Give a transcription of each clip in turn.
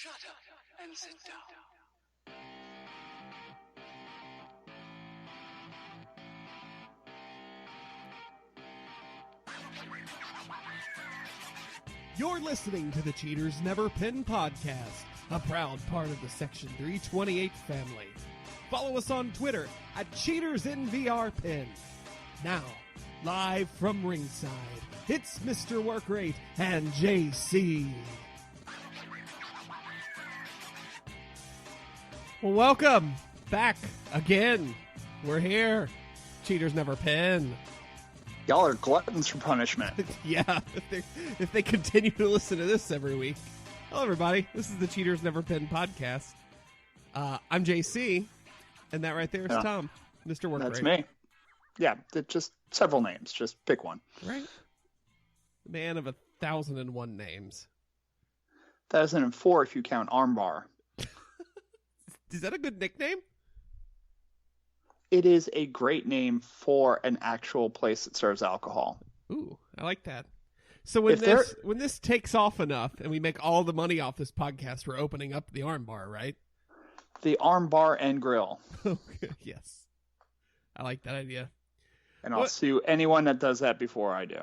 Shut up and sit down. You're listening to the Cheaters Never Pin podcast, a proud part of the Section 328 family. Follow us on Twitter at CheatersInVRPin. Now, live from ringside, it's Mr. Workrate and JC. Well, welcome back again. We're here. Cheaters Never Pin. Y'all are gluttons for punishment. Yeah, if they continue to listen to this every week. Hello, everybody. This is the Cheaters Never Pin podcast. I'm JC, and that right there is Tom, Mr. Workrate. That's me. Yeah, just several names. Just pick one. Right? Man of 1,001 names. 1,004 if you count armbar. Is that a good nickname? It is a great name for an actual place that serves alcohol. Ooh, I like that. So when this takes off enough and we make all the money off this podcast, we're opening up the arm bar, right? The arm bar and grill. Yes. I like that idea. And I'll sue anyone that does that before I do.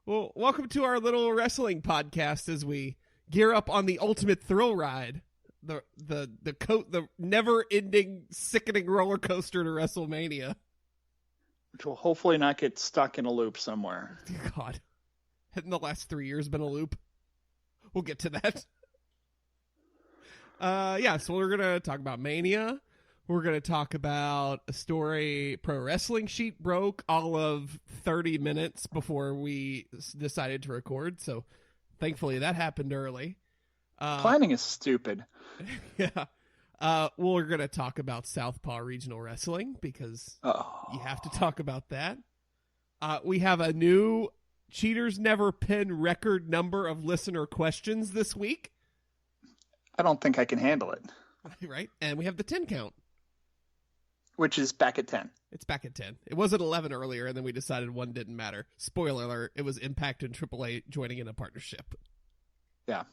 Well, welcome to our little wrestling podcast as we gear up on the ultimate thrill ride. The never-ending, sickening roller coaster to WrestleMania. Which will hopefully not get stuck in a loop somewhere. God. Hadn't the last 3 years been a loop? We'll get to that. So we're going to talk about Mania. We're going to talk about a story Pro Wrestling Sheet broke all of 30 minutes before we decided to record. So thankfully that happened early. Planning is stupid. Yeah. We're going to talk about Southpaw Regional Wrestling because you have to talk about that. We have a new Cheaters Never Pin record number of listener questions this week. I don't think I can handle it. Right? And we have the 10 count. Which is back at 10. It's back at 10. It was at 11 earlier, and then we decided one didn't matter. Spoiler alert, it was Impact and AAA joining in a partnership. Yeah.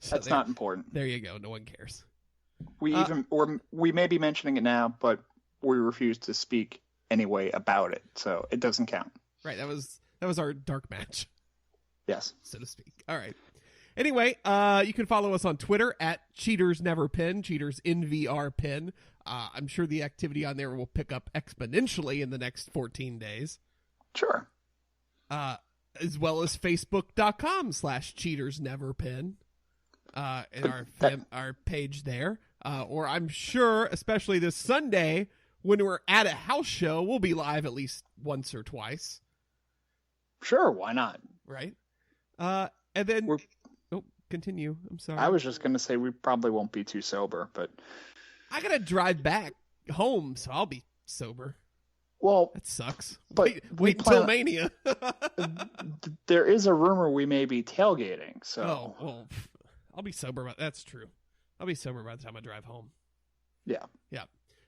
So That's not important. There you go. No one cares. We may be mentioning it now, but we refuse to speak anyway about it, so it doesn't count. Right. That was our dark match. Yes. So to speak. All right. Anyway, you can follow us on Twitter at Cheaters Never Pin, CheatersInVRPin. I'm sure the activity on there will pick up exponentially in the next 14 days. Sure. As well as Facebook.com/CheatersNeverPin. And our page there. Or I'm sure, especially this Sunday, when we're at a house show, we'll be live at least once or twice. Sure, why not? Right? And then... continue. I'm sorry. I was just going to say we probably won't be too sober, but... I got to drive back home, so I'll be sober. Well... That sucks. But wait until Mania. There is a rumor we may be tailgating, so... Oh, well... I'll be sober. That's true. I'll be sober by the time I drive home. Yeah. Yeah.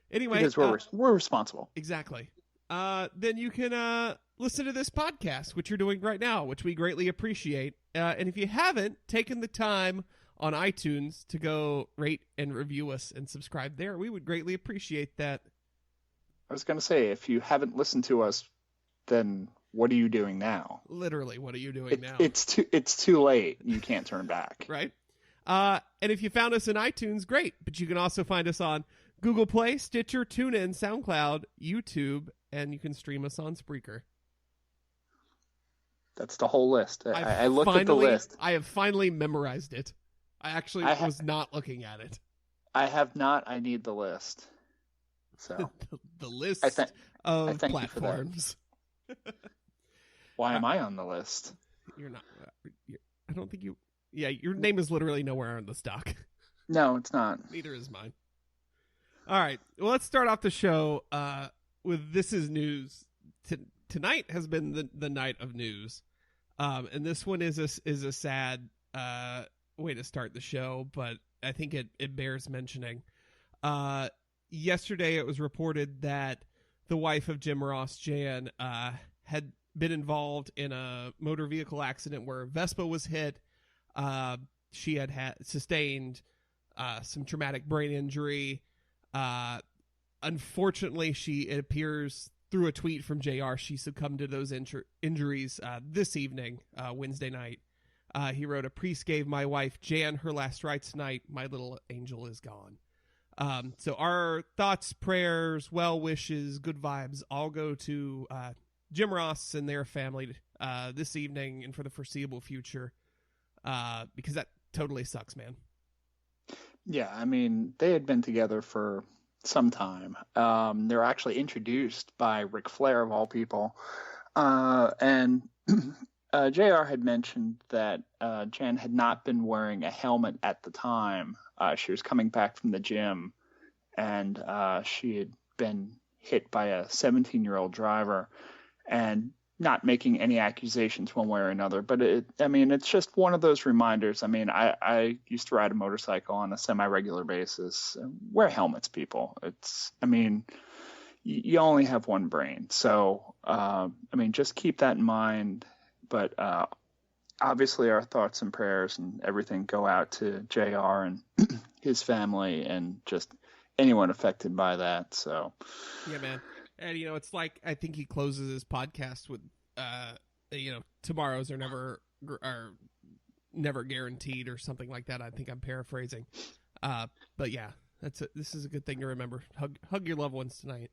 Anyway. Because we're responsible. Exactly. Then you can listen to this podcast, which you're doing right now, which we greatly appreciate. And if you haven't taken the time on iTunes to go rate and review us and subscribe there, we would greatly appreciate that. I was going to say, if you haven't listened to us, then what are you doing now? Literally, what are you doing now? It's too late. You can't turn back. Right? And if you found us in iTunes, great. But you can also find us on Google Play, Stitcher, TuneIn, SoundCloud, YouTube, and you can stream us on Spreaker. That's the whole list. I looked at the list. I have finally memorized it. I actually was not looking at it. I have not. I need the list. So the list of platforms. Why am I on the list? You're not. I don't think you... Yeah, your name is literally nowhere on the stock. No, it's not. Neither is mine. All right. Well, let's start off the show with This Is News. Tonight has been the night of news. And this one is a sad way to start the show, but I think it bears mentioning. Yesterday, it was reported that the wife of Jim Ross, Jan, had been involved in a motor vehicle accident where Vespa was hit. she had sustained some traumatic brain injury. Unfortunately, it appears through a tweet from JR, she succumbed to those injuries this evening, Wednesday night. He wrote, a priest gave my wife Jan her last rites tonight. My little angel is gone. So our thoughts, prayers, well wishes, good vibes all go to Jim Ross and their family this evening and for the foreseeable future, because that totally sucks, man. Yeah, I mean, they had been together for some time. They were actually introduced by Ric Flair, of all people. And JR had mentioned that Jan had not been wearing a helmet at the time. She was coming back from the gym, and she had been hit by a 17-year-old driver, and not making any accusations one way or another. But it's just one of those reminders. I mean, I used to ride a motorcycle on a semi-regular basis. Wear helmets, people. You only have one brain. So, just keep that in mind. But obviously our thoughts and prayers and everything go out to JR and his family and just anyone affected by that. So, yeah, man. And, it's like, I think he closes his podcast with, tomorrows are never guaranteed or something like that. I think I'm paraphrasing. But yeah, this is a good thing to remember. Hug your loved ones tonight.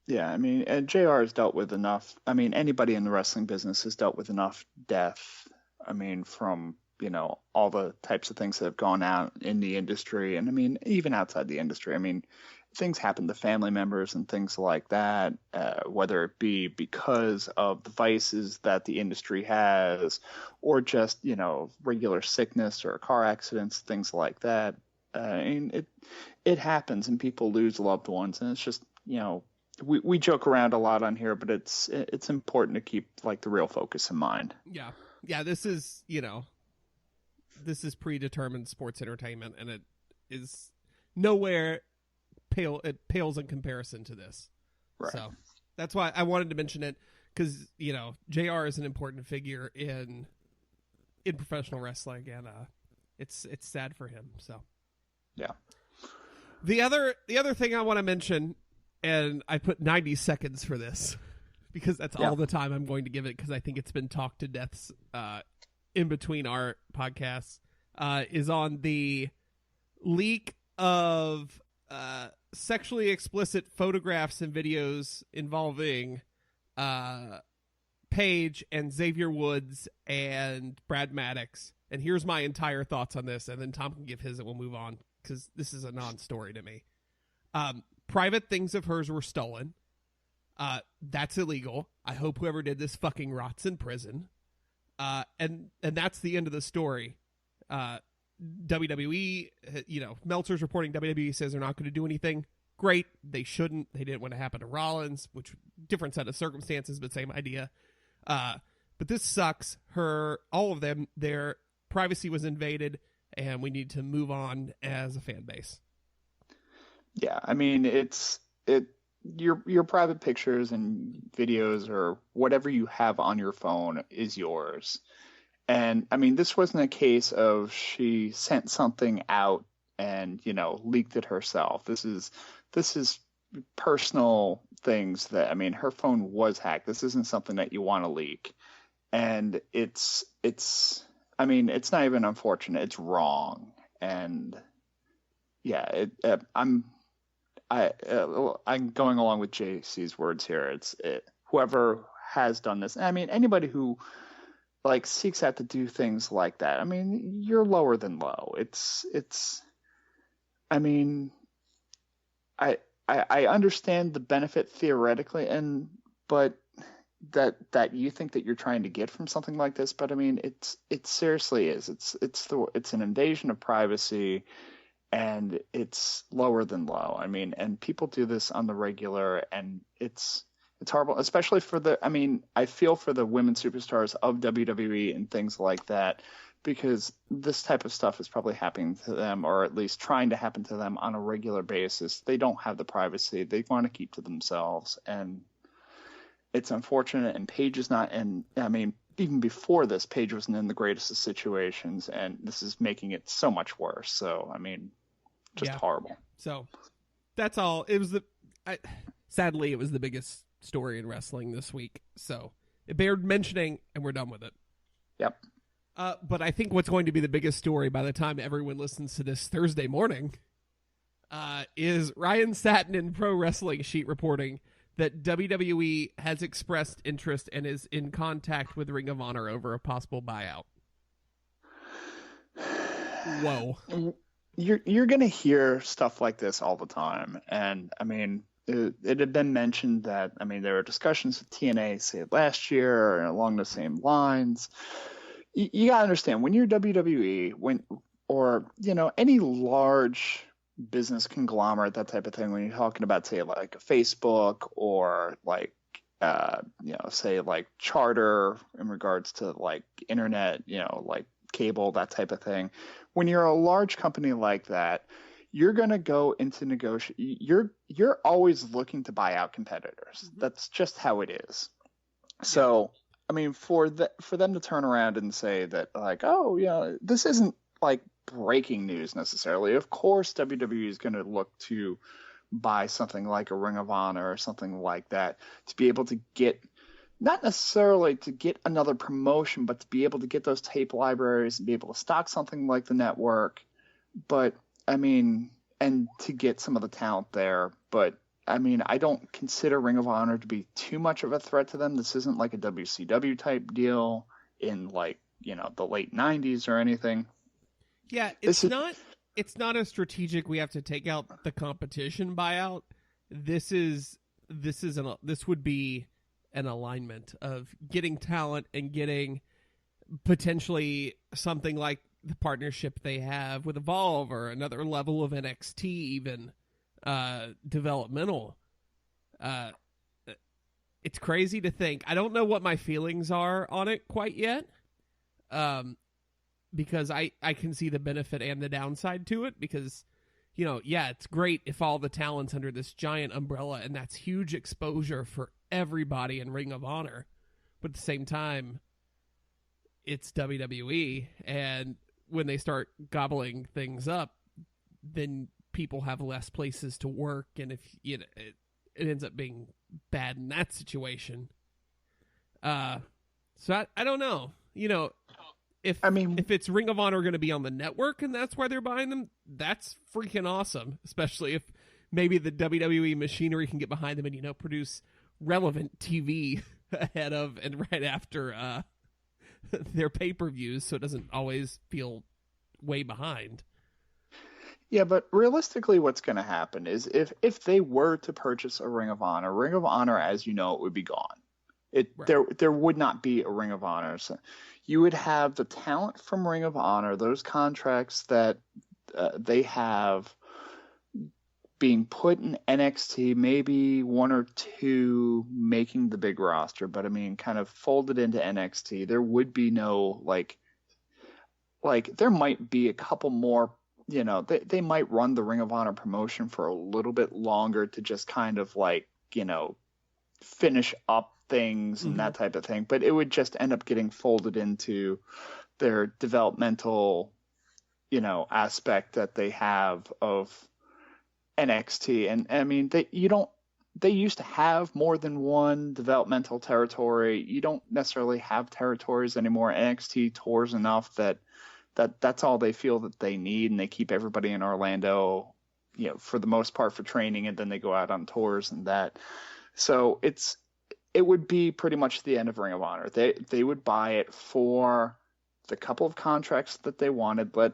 Yeah, and JR has dealt with enough. Anybody in the wrestling business has dealt with enough death. From, all the types of things that have gone out in the industry. And even outside the industry, things happen to family members and things like that, whether it be because of the vices that the industry has or just, regular sickness or car accidents, things like that. It happens and people lose loved ones. And it's just, we joke around a lot on here, but it's important to keep the real focus in mind. Yeah. Yeah. This is predetermined sports entertainment, and it is nowhere it pales in comparison to this. Right. So that's why I wanted to mention it, because JR is an important figure in professional wrestling, and it's sad for him. So yeah. The other thing I want to mention, and I put 90 seconds for this because that's all the time I'm going to give it, because I think it's been talked to deaths in between our podcasts, is on the leak of sexually explicit photographs and videos involving Paige and Xavier Woods and Brad Maddox. And here's my entire thoughts on this, and then Tom can give his and we'll move on, because this is a non-story to me. Private things of hers were stolen. That's illegal. I hope whoever did this fucking rots in prison. And that's the end of the story. WWE, Meltzer's reporting WWE says they're not going to do anything. Great. They shouldn't. They didn't want to happen to Rollins, which different set of circumstances, but same idea. But this sucks. All of them, their privacy was invaded, and we need to move on as a fan base. Yeah. Your private pictures and videos or whatever you have on your phone is yours. And this wasn't a case of she sent something out and, leaked it herself. This is personal things that, her phone was hacked. This isn't something that you want to leak. And it's not even unfortunate. It's wrong. And yeah, I'm going along with JC's words here. Whoever has done this. Anybody who seeks out to do things like that. You're lower than low. I understand the benefit theoretically, but that you think that you're trying to get from something like this, but it seriously is. It's an invasion of privacy, and it's lower than low. And people do this on the regular, and it's horrible, especially for I feel for the women superstars of WWE and things like that, because this type of stuff is probably happening to them, or at least trying to happen to them on a regular basis. They don't have the privacy they want to keep to themselves, and it's unfortunate. And Paige is not, and even before this, Paige wasn't in the greatest of situations, and this is making it so much worse. So, I mean, just horrible. So that's all. It was sadly, it was the biggest story in wrestling this week. So it bared mentioning, and we're done with it. Yep. But I think what's going to be the biggest story by the time everyone listens to this Thursday morning is Ryan Satin in Pro Wrestling Sheet reporting that WWE has expressed interest and is in contact with Ring of Honor over a possible buyout. Whoa. You're going to hear stuff like this all the time. And, I mean, it had been mentioned that, I mean, there were discussions with TNA, say, last year along the same lines. You got to understand, when you're WWE, or, you know, any large business conglomerate, that type of thing, when you're talking about, say, like a Facebook or like, you know, say like Charter in regards to like internet, you know, like cable, that type of thing. When you're a large company like that, you're going to go into negotiation. You're always looking to buy out competitors. Mm-hmm. That's just how it is. So, I mean, for them to turn around and say that, like, oh, yeah, this isn't like breaking news necessarily. Of course, WWE is going to look to buy something like a Ring of Honor or something like that to be able to get, not necessarily to get another promotion, but to be able to get those tape libraries and be able to stock something like the network. But, I mean, and to get some of the talent there. But, I mean, I don't consider Ring of Honor to be too much of a threat to them. This isn't like a WCW type deal in, like, you know, the late 90s or anything. Yeah, it's not a strategic, we have to take out the competition buyout. This would be an alignment of getting talent and getting potentially something like the partnership they have with Evolve or another level of NXT, even developmental. It's crazy to think. I don't know what my feelings are on it quite yet. Because I can see the benefit and the downside to it, because, you know, yeah, it's great if all the talent's under this giant umbrella, and that's huge exposure for everybody in Ring of Honor. But at the same time, it's WWE, and when they start gobbling things up, then people have less places to work, and if you know, it ends up being bad in that situation. So I don't know, you know. If it's Ring of Honor going to be on the network and that's why they're buying them, that's freaking awesome. Especially if maybe the WWE machinery can get behind them and, you know, produce relevant TV ahead of and right after their pay-per-views, so it doesn't always feel way behind. Yeah, but realistically what's going to happen is if they were to purchase a Ring of Honor, as you know, it would be gone. Right. There would not be a Ring of Honor. So you would have the talent from Ring of Honor, those contracts that they have being put in NXT, maybe one or two making the big roster, but I mean, kind of folded into NXT. There would be no like there might be a couple more, you know, they might run the Ring of Honor promotion for a little bit longer to just kind of like, you know, finish up things and that type of thing, but it would just end up getting folded into their developmental, you know, aspect that they have of NXT. And I mean, they used to have more than one developmental territory. You don't necessarily have territories anymore. NXT tours enough that's all they feel that they need, and they keep everybody in Orlando, you know, for the most part for training, and then they go out on tours and that. So it would be pretty much the end of Ring of Honor. They would buy it for the couple of contracts that they wanted, let,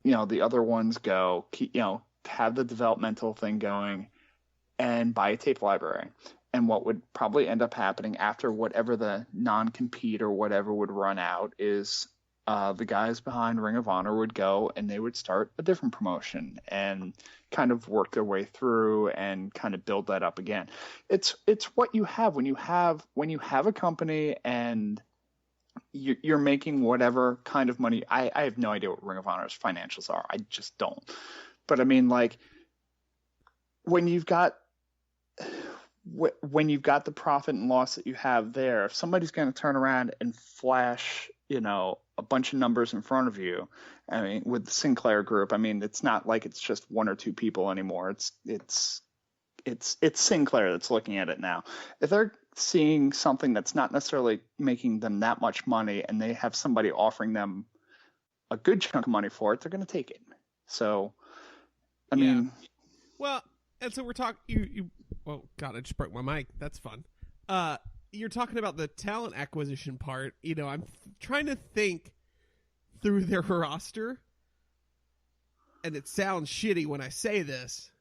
you know, the other ones go, you know, have the developmental thing going, and buy a tape library. And what would probably end up happening after whatever the non-compete or whatever would run out is the guys behind Ring of Honor would go and they would start a different promotion and kind of work their way through and kind of build that up again. It's what you have when you have a company and you're making whatever kind of money. I have no idea what Ring of Honor's financials are. I just don't. But I mean, like, when you've got when you've got the profit and loss that you have there, if somebody's going to turn around and flash, a bunch of numbers in front of you, I mean, with the Sinclair Group, I mean, it's not like it's just one or two people anymore. It's Sinclair that's looking at it now. If they're seeing something that's not necessarily making them that much money, and they have somebody offering them a good chunk of money for it, they're going to take it. So, I mean, well, and so we're talking. Oh God, I just broke my mic. That's fun. You're talking about the talent acquisition part. I'm trying to think through their roster, and it sounds shitty when I say this,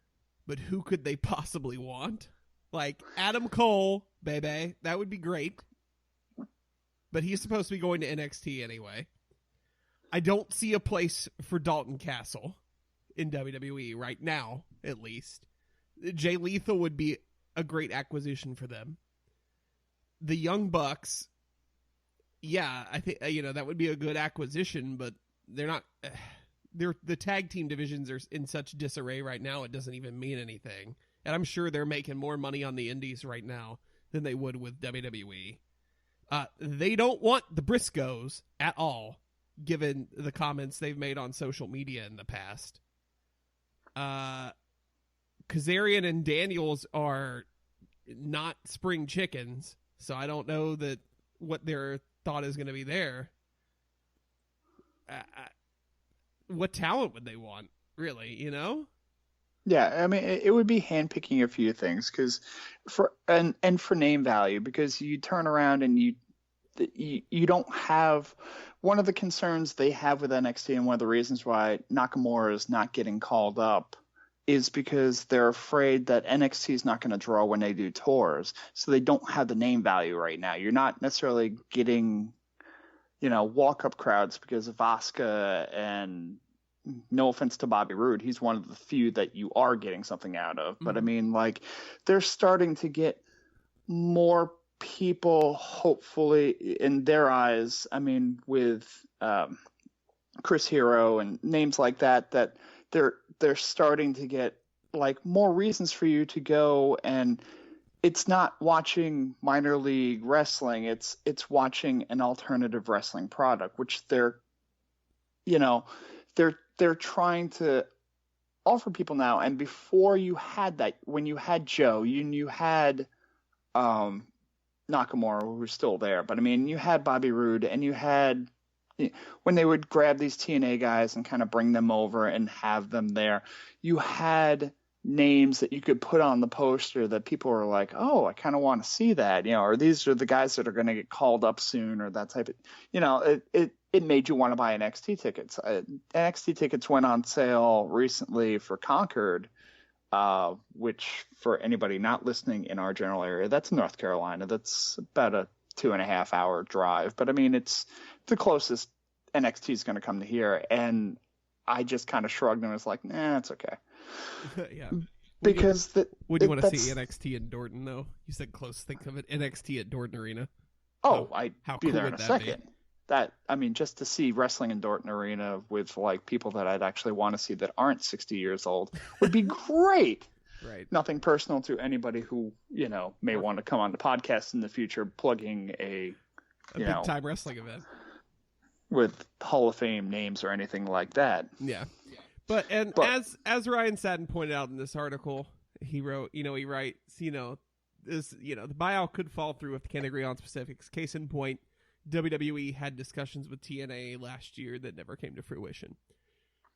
but who could they possibly want? Like Adam Cole, baby, that would be great. But he's supposed to be going to NXT anyway. I don't see a place for Dalton Castle in WWE right now, at least. Jay Lethal would be a great acquisition for them. The Young Bucks, yeah, I think that would be a good acquisition, but they're not. The tag team divisions are in such disarray right now; it doesn't even mean anything. And I'm sure they're making more money on the indies right now than they would with WWE. They don't want the Briscoes at all, given the comments they've made on social media in the past. Kazarian and Daniels are not spring chickens, so I don't know what their thought is going to be there. What talent would they want, really, Yeah, I mean, it would be handpicking a few things for name value, because you turn around and you don't have one of the concerns they have with NXT, and one of the reasons why Nakamura is not getting called up is because they're afraid that NXT is not going to draw when they do tours, so they don't have the name value right now. You're not necessarily getting, walk-up crowds because of Asuka, and no offense to Bobby Roode, he's one of the few that you are getting something out of. But I mean, like, they're starting to get more people, hopefully, in their eyes. I mean, with Chris Hero and names like that they're starting to get like more reasons for you to go, and it's not watching minor league wrestling, it's watching an alternative wrestling product, which they're trying to offer people now. And before you had that, when you had Joe, you had Nakamura, who was still there, but I mean, you had Bobby Roode, and you had, when they would grab these TNA guys and kind of bring them over and have them there, you had names that you could put on the poster that people were like, oh, I kind of want to see that, or these are the guys that are going to get called up soon, or that type of, it made you want to buy NXT tickets. NXT tickets went on sale recently for Concord, which, for anybody not listening in our general area, that's North Carolina. That's about a 2.5 hour drive. But I mean, it's the closest NXT is going to come to here. And I just kind of shrugged and was like, nah, it's okay. Yeah. Because would you want to see NXT in Dorton, though? You said close. Think of it, NXT at Dorton Arena. Oh, I'd how be cool there in would a that second. be? I mean, just to see wrestling in Dorton Arena with like people that I'd actually want to see that aren't 60 years old would be great. Right. Nothing personal to anybody who, may want to come on the podcast in the future, plugging a big time wrestling event with Hall of Fame names or anything like that. Yeah. But as Ryan Satin pointed out in this article, he wrote, he writes, this, the buyout could fall through if they can't agree on specifics. Case in point, WWE had discussions with TNA last year that never came to fruition.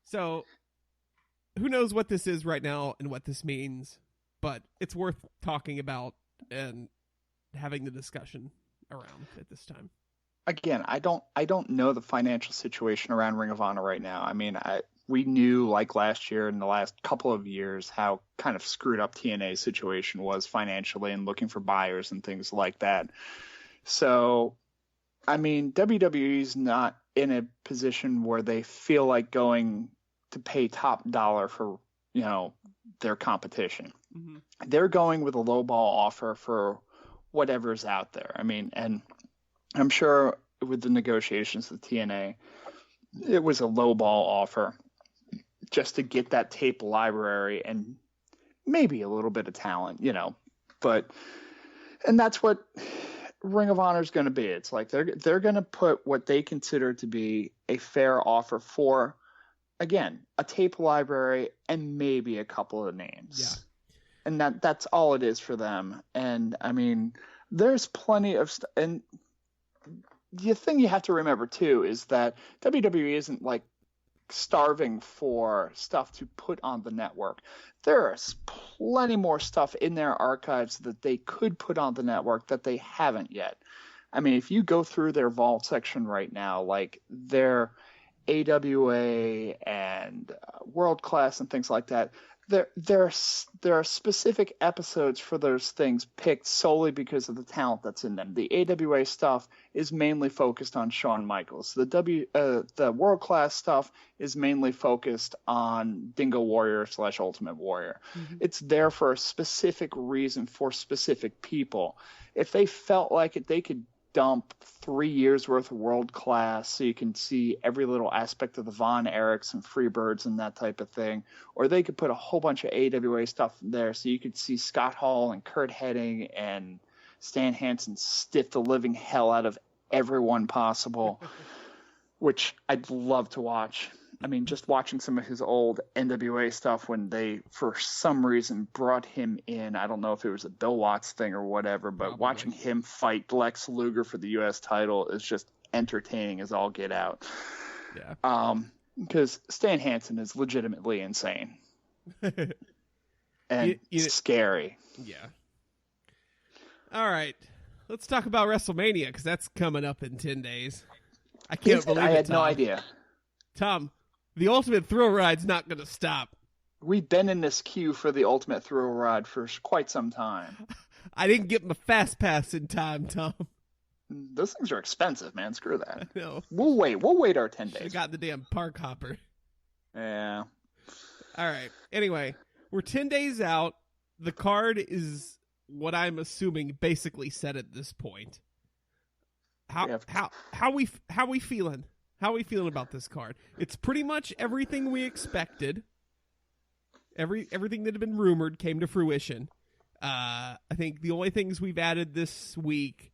So who knows what this is right now and what this means, but it's worth talking about and having the discussion around at this time. Again, I don't know the financial situation around Ring of Honor right now. I mean, we knew, like last year and the last couple of years, how kind of screwed up TNA's situation was financially and looking for buyers and things like that. So, I mean, WWE's not in a position where they feel like going to pay top dollar for, their competition. Mm-hmm. They're going with a lowball offer for whatever's out there. I mean, and I'm sure with the negotiations with TNA, it was a lowball offer just to get that tape library and maybe a little bit of talent, But, and that's what Ring of Honor is going to be. It's like they're going to put what they consider to be a fair offer for, again, a tape library and maybe a couple of names. Yeah. And that's all it is for them. And I mean, there's plenty of and the thing you have to remember too is that WWE isn't like starving for stuff to put on the network. There's plenty more stuff in their archives that they could put on the network that they haven't yet. I mean, if you go through their vault section right now, like their AWA and World Class and things like that, there are specific episodes for those things picked solely because of the talent that's in them. The AWA stuff is mainly focused on Shawn Michaels. The World Class stuff is mainly focused on Dingo Warrior / Ultimate Warrior. Mm-hmm. It's there for a specific reason for specific people. If they felt like it, they could dump 3 years worth of World Class so you can see every little aspect of the Von Erichs and Freebirds and that type of thing. Or they could put a whole bunch of AWA stuff there so you could see Scott Hall and Kurt Hennig and Stan Hansen stiff the living hell out of everyone possible, which I'd love to watch. I mean, just watching some of his old NWA stuff when they, for some reason, brought him in. I don't know if it was a Bill Watts thing or whatever, but probably. Watching him fight Lex Luger for the U.S. title is just entertaining as all get out. Yeah. Because Stan Hansen is legitimately insane. And scary. Yeah. All right. Let's talk about WrestleMania, because that's coming up in 10 days. I can't believe it, I had Tom. no idea. Tom, the Ultimate Thrill Ride's not going to stop. We've been in this queue for the Ultimate Thrill Ride for quite some time. I didn't get my Fast Pass in time, Tom. Those things are expensive, man. Screw that. I know. We'll wait our 10 days. Should've got the damn park hopper. Yeah. All right. Anyway, we're 10 days out. The card is what I'm assuming basically set at this point. How we feeling? How are we feeling about this card? It's pretty much everything we expected. Everything that had been rumored came to fruition. I think the only things we've added this week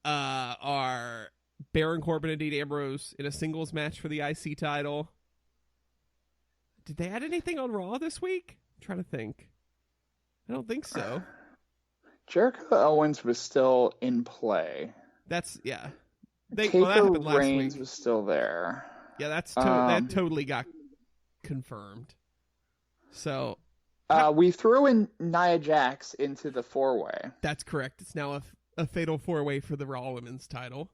are Baron Corbin and Dean Ambrose in a singles match for the IC title. Did they add anything on Raw this week? I'm trying to think. I don't think so. Jericho Owens was still in play. Yeah. That happened last Reigns week. Was still there. Yeah, that totally got confirmed. So we threw in Nia Jax into the 4-way. That's correct. It's now a fatal 4-way for the Raw Women's title.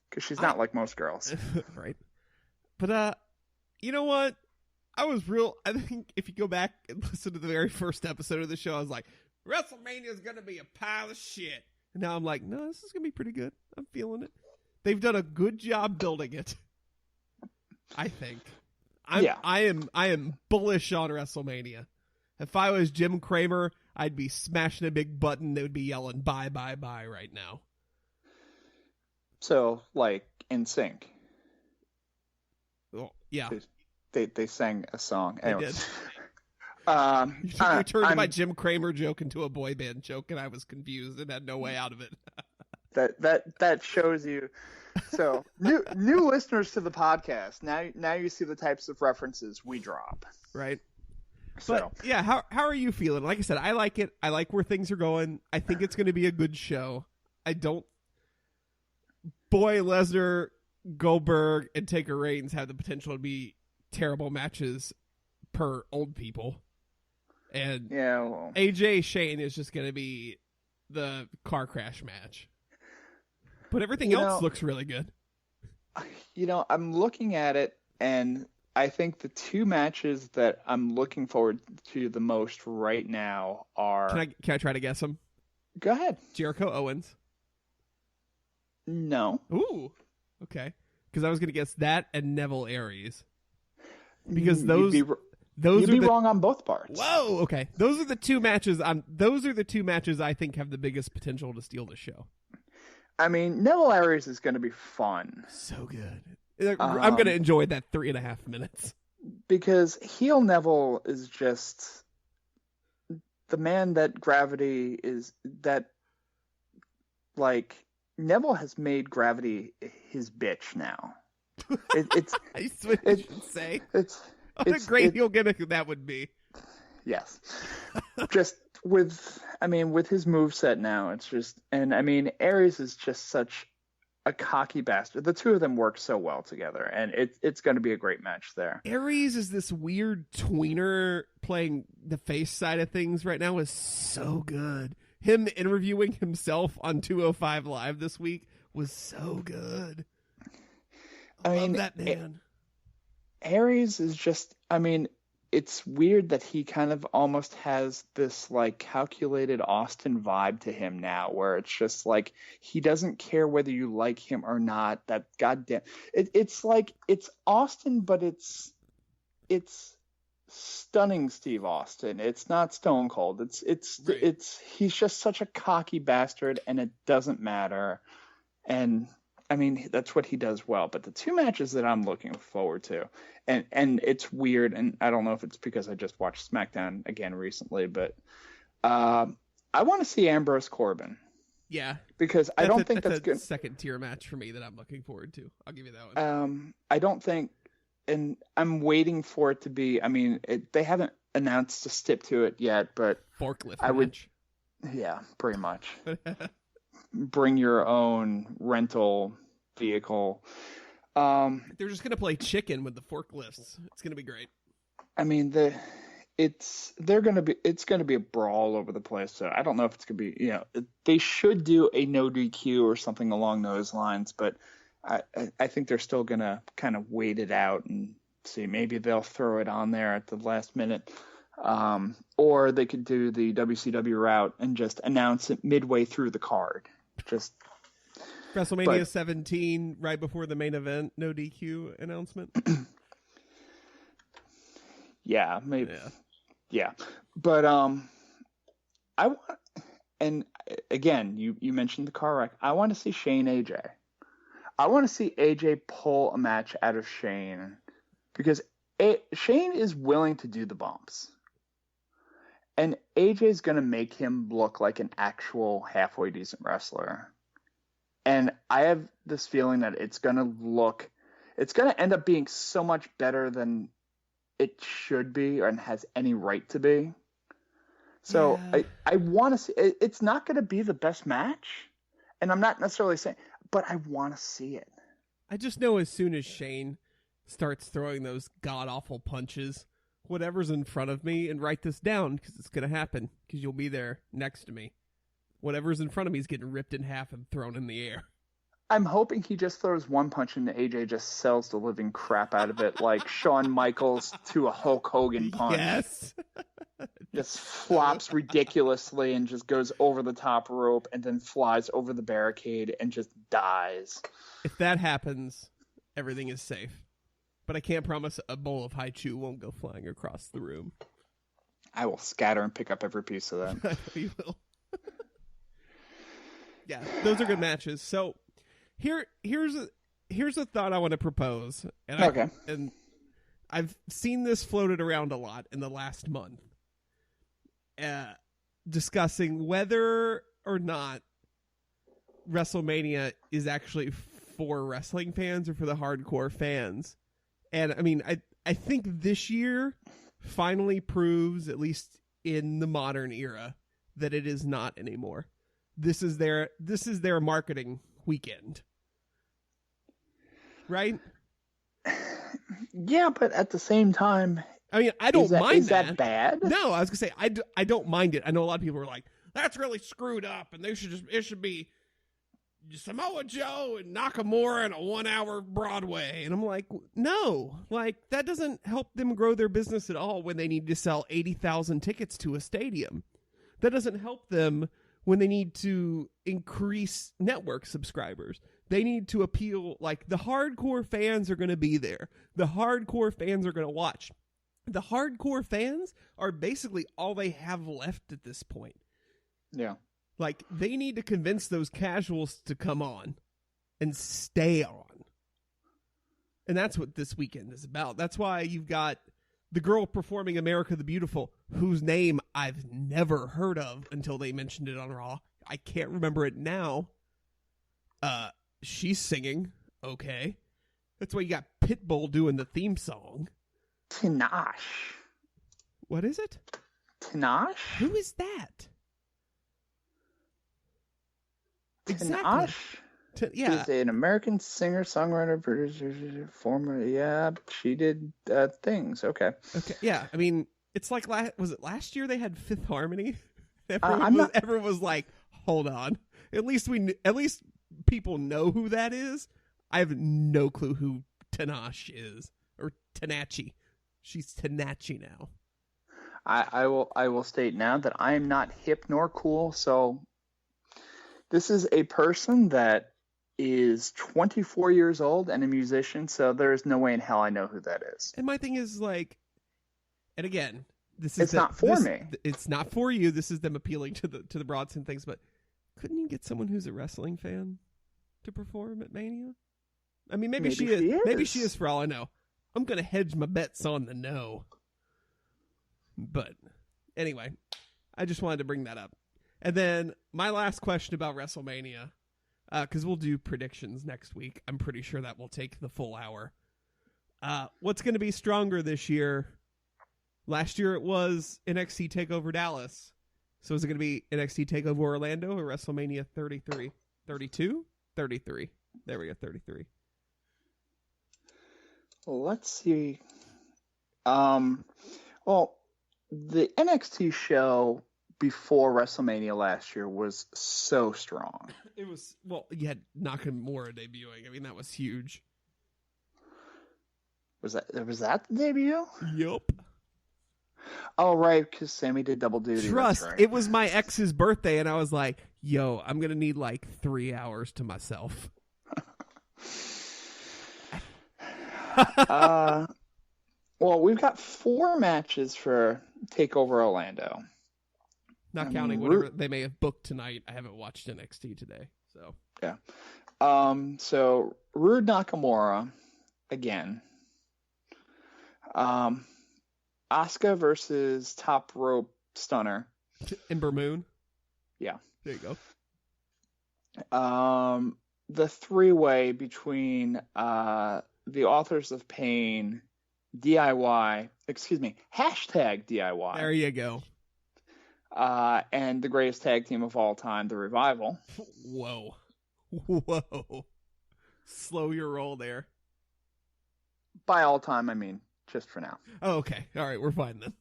Because she's not like most girls. Right. But you know what? I think if you go back and listen to the very first episode of the show, I was like, WrestleMania is going to be a pile of shit. And now I'm like, no, this is going to be pretty good. I'm feeling it. They've done a good job building it. I think. I am bullish on WrestleMania. If I was Jim Cramer, I'd be smashing a big button that would be yelling bye, bye, bye right now. So, like, in sync. Well, yeah. They sang a song. Anyway. They did. You turned my Jim Cramer joke into a boy band joke, and I was confused and had no way out of it. that shows you. So new listeners to the podcast. Now you see the types of references we drop. Right. So. But yeah, how are you feeling? Like I said, I like it. I like where things are going. I think it's going to be a good show. Boy, Lesnar, Goldberg, and Taker Reigns have the potential to be terrible matches per old people. And AJ Shane is just going to be the car crash match. But everything else looks really good. I'm looking at it, and I think the two matches that I'm looking forward to the most right now are... Can I try to guess them? Go ahead. Jericho Owens. No. Ooh. Okay. Because I was going to guess that and Neville Aries. Because those... You'd be wrong on both parts. Whoa, okay. Those are the two matches I think have the biggest potential to steal the show. I mean, Neville Aries is going to be fun. So good. I'm going to enjoy that 3.5 minutes. Because heel Neville is just the man that gravity is that like Neville has made gravity his bitch now. It's That's what you should say. What a great heel gimmick that would be. Yes. Just with his moveset now, it's just, and I mean, Aries is just such a cocky bastard. The two of them work so well together, and it's going to be a great match there. Aries is this weird tweener playing the face side of things right now is so good. Him interviewing himself on 205 Live this week was so good. I love that man. Aries is just, I mean, it's weird that he kind of almost has this like calculated Austin vibe to him now, where it's just like he doesn't care whether you like him or not. That goddamn, it's like it's Austin, but it's stunning Steve Austin. It's not Stone Cold. It's he's just such a cocky bastard, and it doesn't matter. And I mean, that's what he does well. But the two matches that I'm looking forward to, and it's weird, and I don't know if it's because I just watched SmackDown again recently, but I want to see Ambrose Corbin. Yeah. Because I don't think that's good. Second tier match for me that I'm looking forward to. I'll give you that one. I don't think, and I'm waiting for it to be, I mean, they haven't announced a stip to it yet, but forklift match. Yeah, pretty much. Bring your own rental vehicle. They're just gonna play chicken with the forklifts. It's gonna be great. I mean, it's gonna be a brawl over the place. So I don't know if it's gonna be, they should do a no DQ or something along those lines, but I think they're still gonna kind of wait it out and see. Maybe they'll throw it on there at the last minute. Or they could do the WCW route and just announce it midway through the card. Just WrestleMania 17, right before the main event, no DQ announcement. Yeah, maybe. Yeah. But I want, and again, you mentioned the car wreck. I want to see Shane AJ. I want to see AJ pull a match out of Shane, because Shane is willing to do the bumps. And AJ's going to make him look like an actual halfway decent wrestler. And I have this feeling that it's going to end up being so much better than it should be and has any right to be. So yeah. I want to see, it's not going to be the best match. And I'm not necessarily saying, but I want to see it. I just know as soon as Shane starts throwing those god-awful punches, whatever's in front of me, and write this down because it's going to happen because you'll be there next to me. Whatever's in front of me is getting ripped in half and thrown in the air. I'm hoping he just throws one punch and AJ just sells the living crap out of it, like Shawn Michaels to a Hulk Hogan punch. Yes. Just flops ridiculously and just goes over the top rope and then flies over the barricade and just dies. If that happens, everything is safe. But I can't promise a bowl of haichu won't go flying across the room. I will scatter and pick up every piece of that. I know you will. Yeah, those are good matches. So here's a thought I want to propose. And I've seen this floated around a lot in the last month. Discussing whether or not WrestleMania is actually for wrestling fans or for the hardcore fans. And I mean, I think this year finally proves, at least in the modern era, that it is not anymore. This is their marketing weekend. Right? Yeah, but at the same time, I mean, I don't mind is that bad? No, I was gonna say I don't mind it. I know a lot of people are like, that's really screwed up, and it should be Samoa Joe and Nakamura in a 1-hour Broadway. And I'm like, no, like that doesn't help them grow their business at all when they need to sell 80,000 tickets to a stadium. That doesn't help them when they need to increase network subscribers. They need to appeal, like the hardcore fans are going to be there. The hardcore fans are going to watch. The hardcore fans are basically all they have left at this point. Yeah. Like, they need to convince those casuals to come on and stay on. And that's what this weekend is about. That's why you've got the girl performing America the Beautiful, whose name I've never heard of until they mentioned it on Raw. I can't remember it now. She's singing. Okay. That's why you got Pitbull doing the theme song. Tinashe. What is it? Tinashe? Who is that? Tinashe? Exactly. Yeah. She's an American singer, songwriter, producer, former. Yeah, she did things. Okay. Okay. Yeah. I mean, it's like was it last year they had Fifth Harmony? Everyone was like, hold on. At least people know who that is. I have no clue who Tinashe is, or Tanachi. She's Tanachi now. I will state now that I am not hip nor cool. So this is a person that is 24 years old and a musician. So there is no way in hell I know who that is. And my thing is like, and again, it's not for me. It's not for you. This is them appealing to the Bronson things. But couldn't you get someone who's a wrestling fan to perform at Mania? I mean, maybe she is. Maybe she is, for all I know. I'm gonna hedge my bets on the no. But anyway, I just wanted to bring that up. And then my last question about WrestleMania, because we'll do predictions next week. I'm pretty sure that will take the full hour. What's going to be stronger this year? Last year it was NXT TakeOver Dallas. So is it going to be NXT TakeOver Orlando or WrestleMania 33? 32? 33. There we go, 33. Let's see. Well, the NXT show before WrestleMania last year was so strong. It was, well, you had Nakamura debuting. I mean, that was huge. Was that the debut? Yup. Oh, right, because Sammy did double duty. Trust, right. It was my ex's birthday, and I was like, yo, I'm going to need like 3 hours to myself. Well, we've got 4 matches for TakeOver Orlando. Not counting whatever they may have booked tonight. I haven't watched NXT today, so. Yeah. So, Rude Nakamura, again. Asuka versus Top Rope Stunner. Ember Moon? Yeah. There you go. The 3-way between the Authors of Pain, DIY, hashtag DIY. There you go. And the greatest tag team of all time, The Revival. Whoa. Slow your roll there. By all time, I mean just for now. Oh, okay. All right, we're fine then.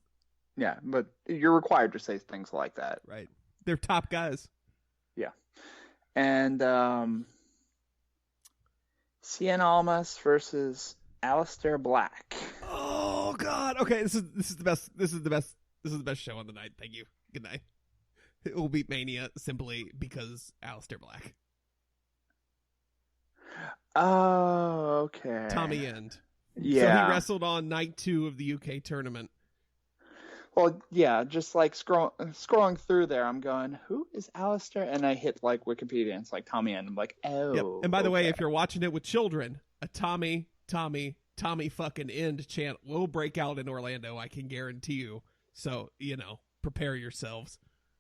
Yeah, but you're required to say things like that. Right. They're top guys. Yeah. And Cien Almas versus Aleister Black. Oh God. Okay, this is the best. This is the best show on the night. Thank you. Good night. It will beat Mania simply because Aleister Black. Oh, okay. Tommy End. Yeah. So he wrestled on night 2 of the UK tournament. Well, yeah, just like scrolling through there, I'm going, who is Aleister? And I hit like Wikipedia, and it's like Tommy End. I'm like, oh. Yep. And by the way, if you're watching it with children, a Tommy fucking End chant will break out in Orlando. I can guarantee you. So, prepare yourselves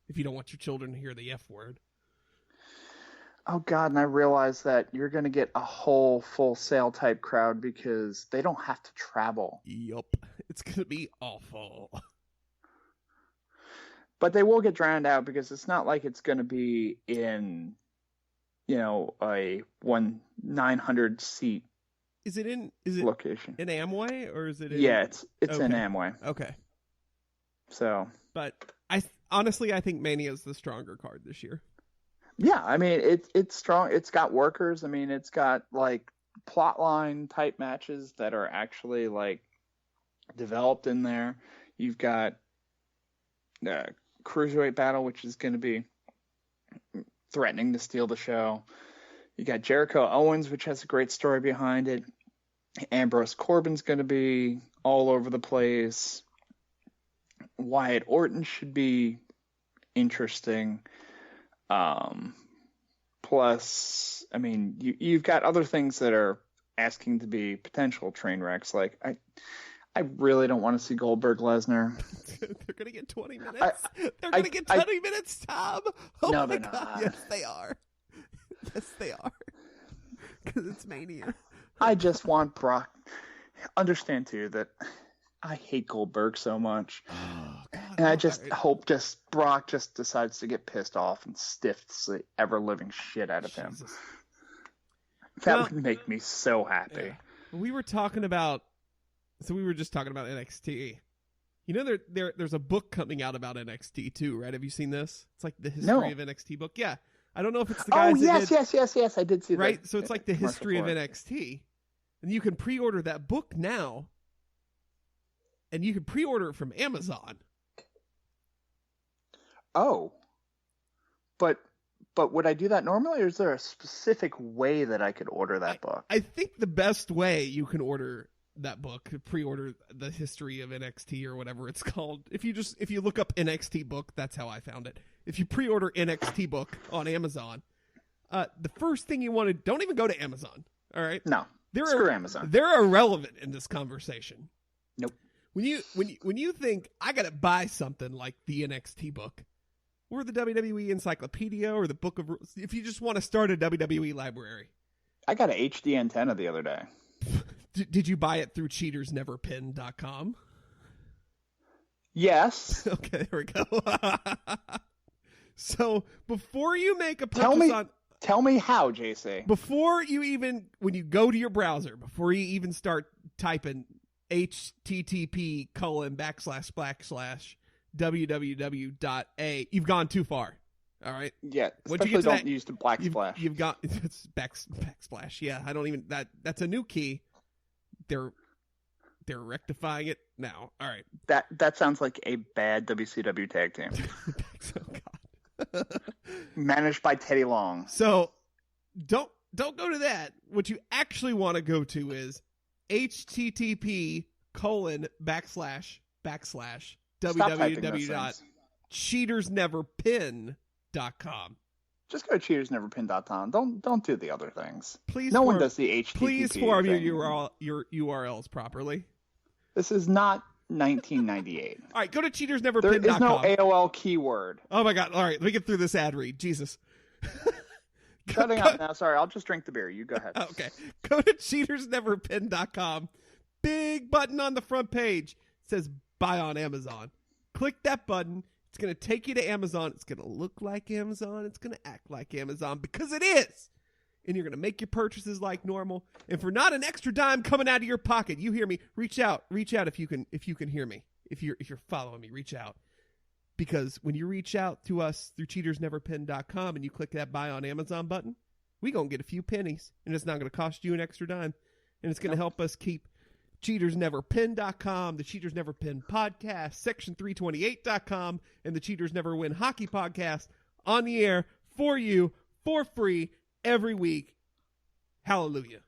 if you don't want your children to hear the F word. Oh, God, and I realize that you're going to get a whole Full Sail type crowd because they don't have to travel. Yup. It's going to be awful. But they will get drowned out because it's not like it's going to be in, a 900 seat location. In Amway or is it in... Yeah, it's okay. in Amway. Okay. So. But I think Mania is the stronger card this year. Yeah, I mean, it's strong. It's got workers. I mean, it's got like plotline type matches that are actually like developed in there. You've got Cruiserweight Battle, which is going to be threatening to steal the show. You got Jericho Owens, which has a great story behind it. Ambrose Corbin's going to be all over the place. Wyatt Orton should be interesting. Plus, I mean, you've got other things that are asking to be potential train wrecks. Like, I really don't want to see Goldberg Lesnar. They're going to get 20 minutes. They're going to get 20 minutes, Tom. Oh no, my they're God. not. Yes, they are. Yes, they are. Because it's Mania. I just want Brock. Understand, too, that I hate Goldberg so much. Oh, God, and I just hope Brock just decides to get pissed off and stiffs the ever-living shit out of him. That would make me so happy. Yeah. We were just talking about NXT. You know, there's a book coming out about NXT too, right? Have you seen this? It's like the history of NXT book. Yeah. I don't know if it's the guys. Yes. I did see that. Right? So it's like the history of NXT. And you can pre-order that book now. And you can pre-order it from Amazon. Oh. But would I do that normally, or is there a specific way that I could order that book? I think the best way you can order that book, pre-order the history of NXT or whatever it's called. If you look up NXT book, that's how I found it. If you pre-order NXT book on Amazon, the first thing you want to, don't even go to Amazon. All right? No. Screw Amazon. They're irrelevant in this conversation. Nope. When you think I got to buy something like the NXT book, or the WWE Encyclopedia, or the Book of Rules, if you just want to start a WWE library. I got an HD antenna the other day. Did you buy it through cheatersneverpin.com? Yes. Okay, there we go. So before you make a purchase Tell me how, JC. When you go to your browser, before you even start typing http://www.a, you've gone too far. All right. Yeah. Especially don't use the black splash. You've got it's backsplash. Yeah. I don't even that's a new key. They're rectifying it now. All right. That sounds like a bad WCW tag team. Oh God. Managed by Teddy Long. So don't go to that. What you actually want to go to is http://www.cheatersneverpin.com. Just go to cheatersneverpin.com. Don't do the other things. Please, no one does the HTTP. Please form your URLs properly. This is not 1998. All right, go to cheatersneverpin.com. There is no AOL keyword. Oh my God! All right, let me get through this ad read. Jesus. Cutting out now. Sorry, I'll just drink the beer. You go ahead. Okay, go to cheatersneverpin.com. Big button on the front page. It says buy on Amazon. Click that button. It's going to take you to Amazon. It's going to look like Amazon. It's going to act like Amazon because it is. And you're going to make your purchases like normal. And for not an extra dime coming out of your pocket, you hear me, reach out if you can hear me. If you're following me, reach out. Because when you reach out to us through cheatersneverpin.com and you click that buy on Amazon button, we going to get a few pennies. And it's not going to cost you an extra dime. And it's going to help us keep cheatersneverpin.com, the Cheaters Never Pin podcast, section328.com, and the Cheaters Never Win hockey podcast on the air for you for free every week. Hallelujah.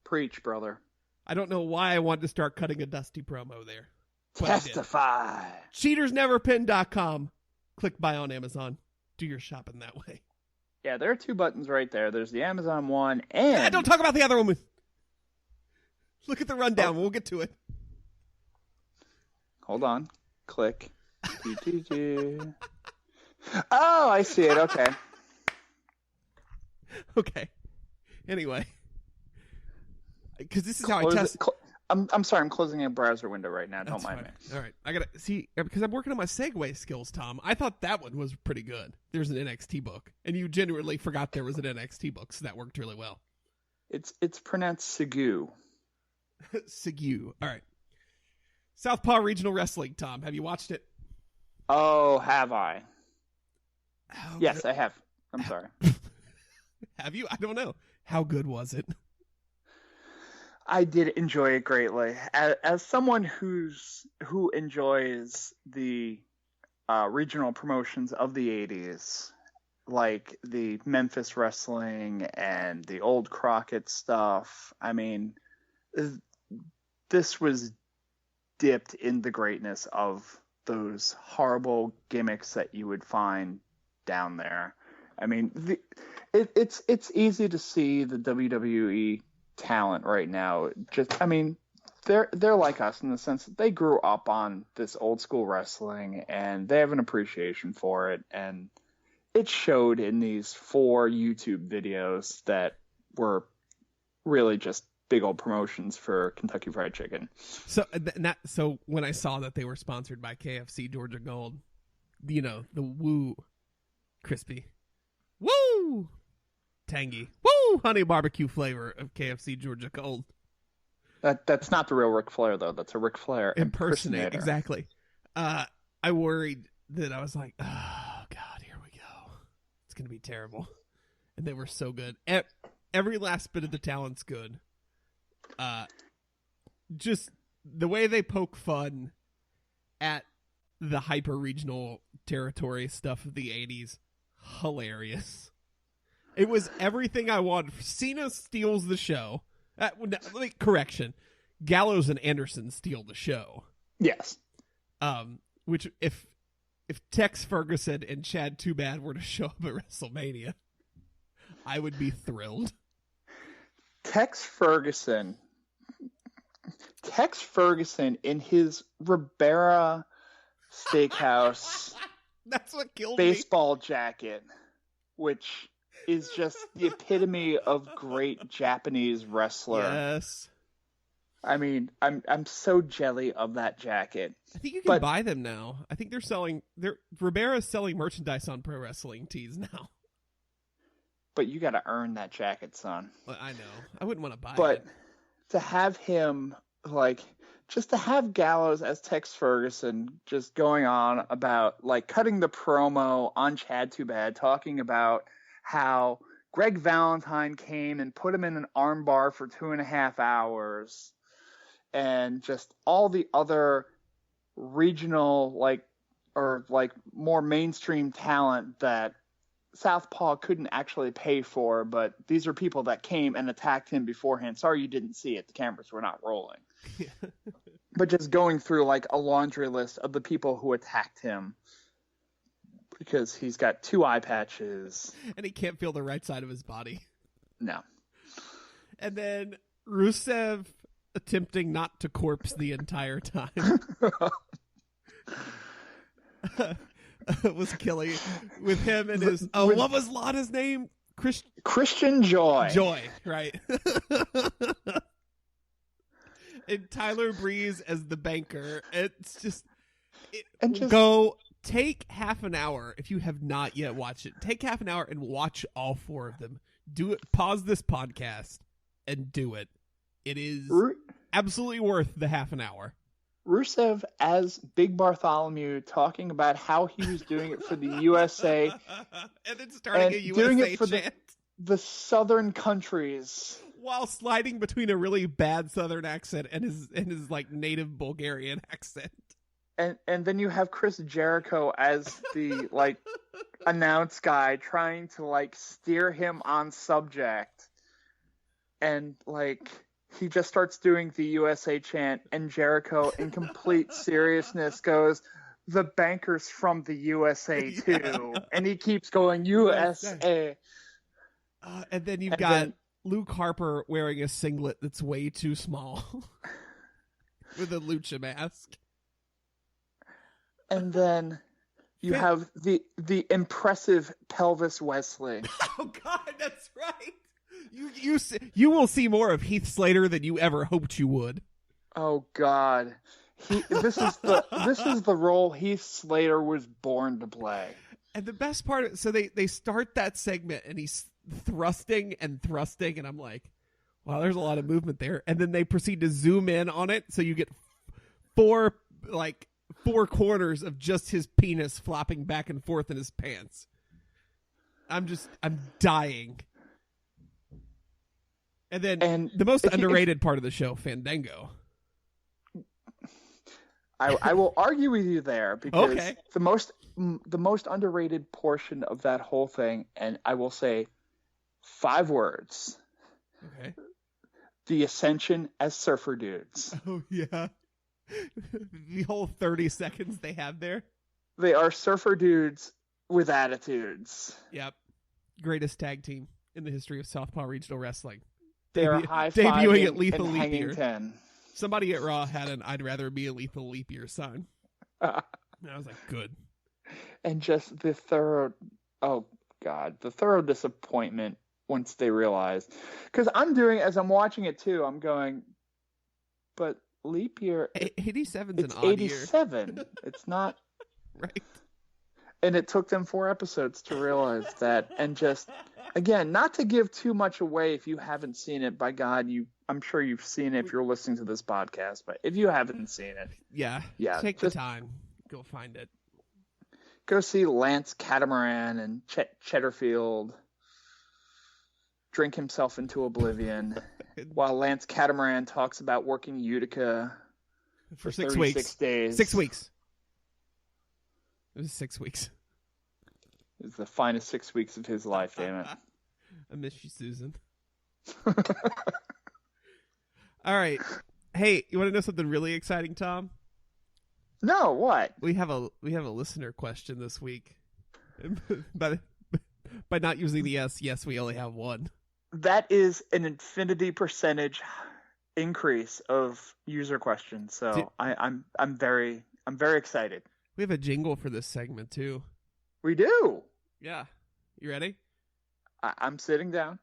Preach, brother. I don't know why I wanted to start cutting a Dusty promo there. Testify. Cheatersneverpin.com. Click buy on Amazon. Do your shopping that way. Yeah, there are two buttons right there. There's the Amazon one and... Don't talk about the other one. Look at the rundown. We'll get to it. Hold on. Click. Oh, I see it. Okay. Okay. Anyway. Because this is how I test... I'm sorry. I'm closing a browser window right now. Don't mind me. All right. I got to see... Because I'm working on my Segue skills, Tom. I thought that one was pretty good. There's an NXT book. And you genuinely forgot there was an NXT book, so that worked really well. It's pronounced Segue. Segue. All right. Southpaw Regional Wrestling, Tom. Have you watched it? Oh, have I? Yes, I have. I'm sorry. Have you? I don't know. How good was it? I did enjoy it greatly. As someone who enjoys the regional promotions of the 80s, like the Memphis wrestling and the old Crockett stuff, I mean, this was dipped in the greatness of those horrible gimmicks that you would find down there. I mean, it's easy to see the WWE talent right now. they're like us in the sense that they grew up on this old school wrestling and they have an appreciation for it, and it showed in these 4 YouTube videos that were really just big old promotions for Kentucky Fried Chicken. So when I saw that they were sponsored by KFC Georgia Gold, the woo crispy, woo tangy, woo honey barbecue flavor of KFC Georgia Gold. That's not the real Ric Flair though. That's a Ric Flair impersonator. Exactly. I worried that I was like, oh God, here we go. It's gonna be terrible. And they were so good. Every last bit of the talent's good. Just the way they poke fun at the hyper regional territory stuff of the 80s, hilarious. It was everything I wanted. Cena steals the show. Correction. Gallows and Anderson steal the show. Yes. Which if Tex Ferguson and Chad Too Bad were to show up at WrestleMania, I would be thrilled. Tex Ferguson in his Ribera Steakhouse that's what killed baseball jacket, which is just the epitome of great Japanese wrestler. Yes. I mean, I'm so jelly of that jacket. I think you can buy them now. I think Ribera's selling merchandise on Pro Wrestling Tees now. But you got to earn that jacket, son. Well, I know. I wouldn't want to buy it. But to have him, just to have Gallows as Tex Ferguson just going on about, cutting the promo on Chad Too Bad, talking about how Greg Valentine came and put him in an armbar for 2.5 hours, and just all the other regional, more mainstream talent that Southpaw couldn't actually pay for, but these are people that came and attacked him beforehand. Sorry you didn't see it. The cameras were not rolling. But just going through a laundry list of the people who attacked him because he's got 2 eye patches. And he can't feel the right side of his body. No. And then Rusev attempting not to corpse the entire time. Was killing with him and his what was Lana's name? Christian Joy. Joy, right. And Tyler Breeze as the banker. It's just go take half an hour if you have not yet watched it. Take half an hour and watch all 4 of them. Do it. Pause this podcast and do it. It is absolutely worth the half an hour. Rusev as Big Bartholomew talking about how he was doing it for the USA. And then starting a USA doing it for chant. The southern countries. While sliding between a really bad southern accent and his native Bulgarian accent. And then you have Chris Jericho as the announce guy trying to steer him on subject. And he just starts doing the USA chant, and Jericho, in complete seriousness, goes, "The banker's from the USA too," yeah. And he keeps going USA. And then you've got Luke Harper wearing a singlet that's way too small with a lucha mask. And then you have the impressive Pelvis Wesley. Oh God, that's right. You will see more of Heath Slater than you ever hoped you would. Oh God, this is the role Heath Slater was born to play. And the best part, so they start that segment and he's thrusting, and I'm like, wow, there's a lot of movement there. And then they proceed to zoom in on it, so you get four corners of just his penis flopping back and forth in his pants. I'm dying. And then the most underrated part of the show, Fandango. I will argue with you there because the most underrated portion of that whole thing, and I will say 5 words. Okay. The Ascension as Surfer Dudes. Oh yeah. The whole 30 seconds they have there. They are Surfer Dudes with attitudes. Yep. Greatest tag team in the history of Southpaw Regional Wrestling. They're high-fiving debuting at Lethal and Leap hanging Year. 10. Somebody at Raw had an "I'd rather be a lethal leap year" sign. And I was like, good. And just the thorough disappointment once they realized. Because as I'm watching it too, I'm going, but leap year. 87's it's an odd 87. year. It's not. Right. And it took them 4 episodes to realize that. And just, again, not to give too much away if you haven't seen it. By God, I'm sure you've seen it if you're listening to this podcast. But if you haven't seen it. Yeah. Take the time. Go find it. Go see Lance Catamaran and Cheddarfield drink himself into oblivion while Lance Catamaran talks about working Utica for 6 weeks. Days. 6 weeks. It was 6 weeks. It was the finest 6 weeks of his life, damn it. I miss you, Susan. All right. Hey, you want to know something really exciting, Tom? No, what? We have a listener question this week. By not using the yes, we only have one. That is an infinity percentage increase of user questions. So I'm very excited. We have a jingle for this segment too. We do. Yeah. You ready? I'm sitting down.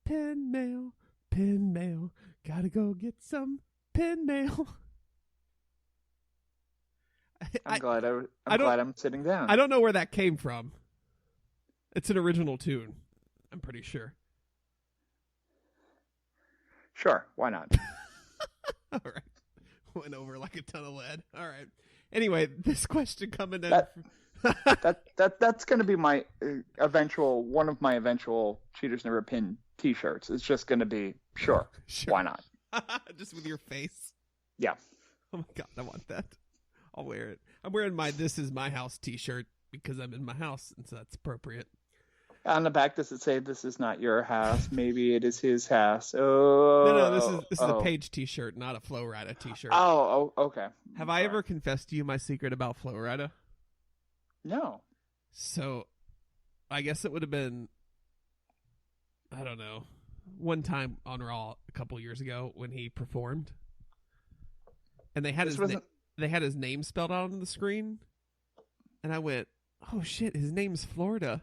Pen mail, gotta go get some pen mail. I'm glad I'm sitting down. I don't know where that came from. It's an original tune, I'm pretty sure. Sure, why not? All right. Went over like a ton of lead. All right. Anyway, this question coming in. That's going to be my one of my eventual Cheaters Never Pin T-shirts. It's just going to be sure. Why not? Just with your face. Yeah. Oh my God, I want that. I'll wear it. I'm wearing my "This Is My House" T-shirt because I'm in my house, and so that's appropriate. On the back, does it say "This is not your house"? Maybe it is his house. Oh, no. This is a Page T-shirt, not a Flo Rida T-shirt. Oh, okay. Have I ever confessed to you my secret about Flo Rida? No. So, I guess it would have been, I don't know, one time on Raw a couple years ago when he performed, and they had his name spelled out on the screen, and I went, "Oh shit, his name's Florida."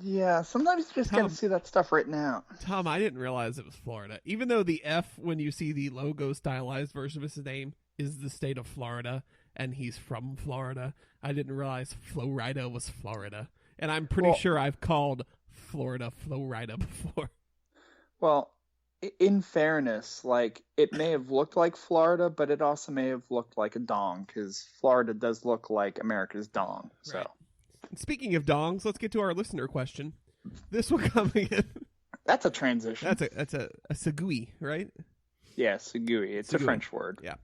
Yeah, sometimes you just gotta see that stuff written out. Tom, I didn't realize it was Florida. Even though the F, when you see the logo stylized version of his name, is the state of Florida, and he's from Florida, I didn't realize Flo Rida was Florida. And I'm pretty sure I've called Florida Flo Rida before. Well, in fairness, like, it may have looked like Florida, but it also may have looked like a dong, because Florida does look like America's dong, so... Right. Speaking of dongs, let's get to our listener question. This one coming in. That's a transition. That's a Segue, right? Yeah, Segue. It's a French word. Yeah.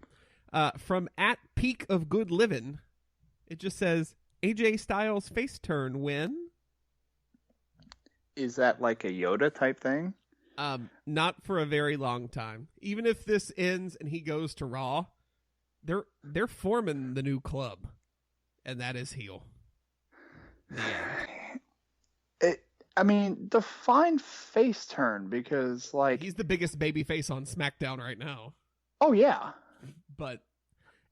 From @Peak of Good Livin', it just says AJ Styles face turn when? Is that like a Yoda type thing? Not for a very long time. Even if this ends and he goes to Raw, they're forming the new club, and that is heel. Define face turn, because like he's the biggest baby face on SmackDown right now. Oh yeah, but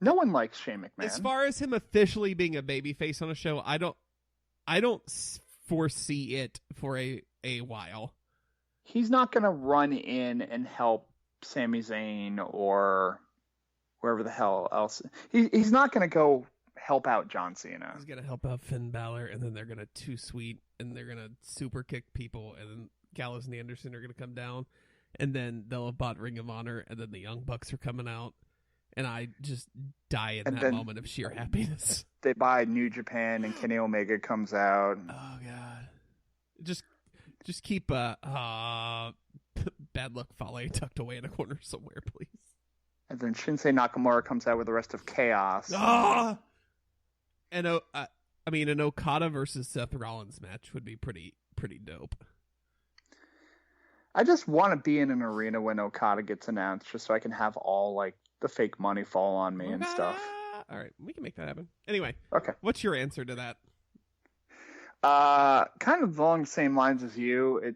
no one likes Shane McMahon. As far as him officially being a baby face on a show, I don't foresee it for a while. He's not going to run in and help Sami Zayn or wherever the hell else. He's not going to go help out John Cena. He's gonna help out Finn Balor, and then they're gonna too sweet, and they're gonna super kick people, and then Gallows and Anderson are gonna come down, and then they'll have bought Ring of Honor, and then the Young Bucks are coming out, and I just die in that moment of sheer happiness. They buy New Japan, and Kenny Omega comes out. Oh God, just keep Bad Luck Fale tucked away in a corner somewhere, please. And then Shinsuke Nakamura comes out with the rest of Chaos. And an Okada versus Seth Rollins match would be pretty dope. I just want to be in an arena when Okada gets announced, just so I can have all like the fake money fall on me and stuff. All right, we can make that happen. Anyway, okay. What's your answer to that? Kind of along the same lines as you.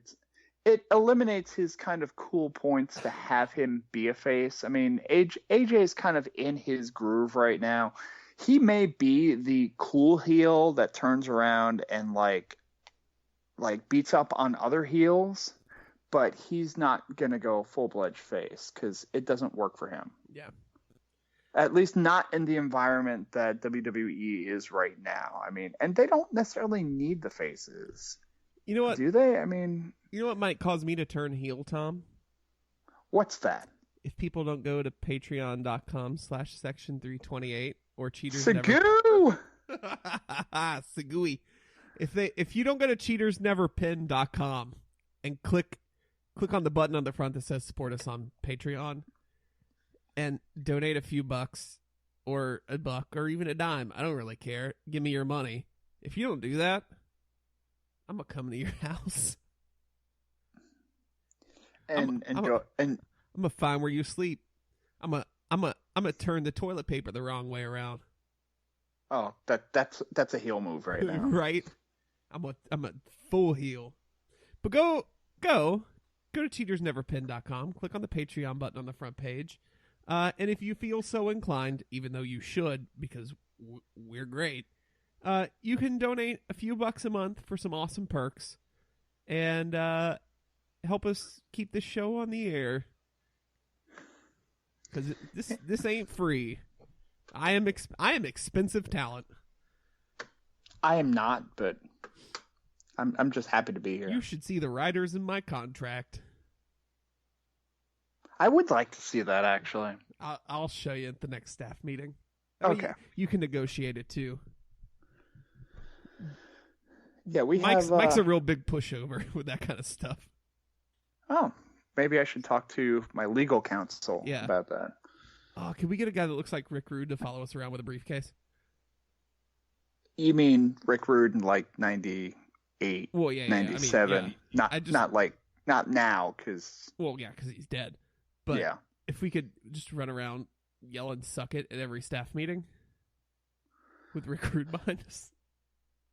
it eliminates his kind of cool points to have him be a face. I mean, AJ is kind of in his groove right now. He may be the cool heel that turns around and like beats up on other heels, but he's not gonna go full-fledged face because it doesn't work for him. Yeah. At least not in the environment that WWE is right now. I mean, and they don't necessarily need the faces. You know what? Do they? I mean, you know what might cause me to turn heel, Tom? What's that? If people don't go to patreon.com/section328 or cheaters Segue! Segue. If you don't go to cheatersneverpin.com and click on the button on the front that says support us on Patreon and donate a few bucks or a buck or even a dime, I don't really care. Give me your money. If you don't do that, I'm gonna come to your house. I'm gonna find where you sleep. I'm gonna turn the toilet paper the wrong way around. Oh, that's a heel move right now. Right? I'm a full heel. But go to cheatersneverpin.com, click on the Patreon button on the front page. And if you feel so inclined, even though you should because we're great, you can donate a few bucks a month for some awesome perks and help us keep this show on the air. Because this ain't free. I am expensive talent. I am not, but I'm just happy to be here. You should see the riders in my contract. I would like to see that, actually. I'll show you at the next staff meeting. Okay. You can negotiate it too. Yeah, Mike's a real big pushover with that kind of stuff. Oh, maybe I should talk to my legal counsel about that. Oh, can we get a guy that looks like Rick Rude to follow us around with a briefcase? You mean Rick Rude in like 98, well, yeah, 97? I mean, not now, because... Well, yeah, because he's dead. But yeah. If we could just run around yelling "suck it" at every staff meeting with Rick Rude behind us.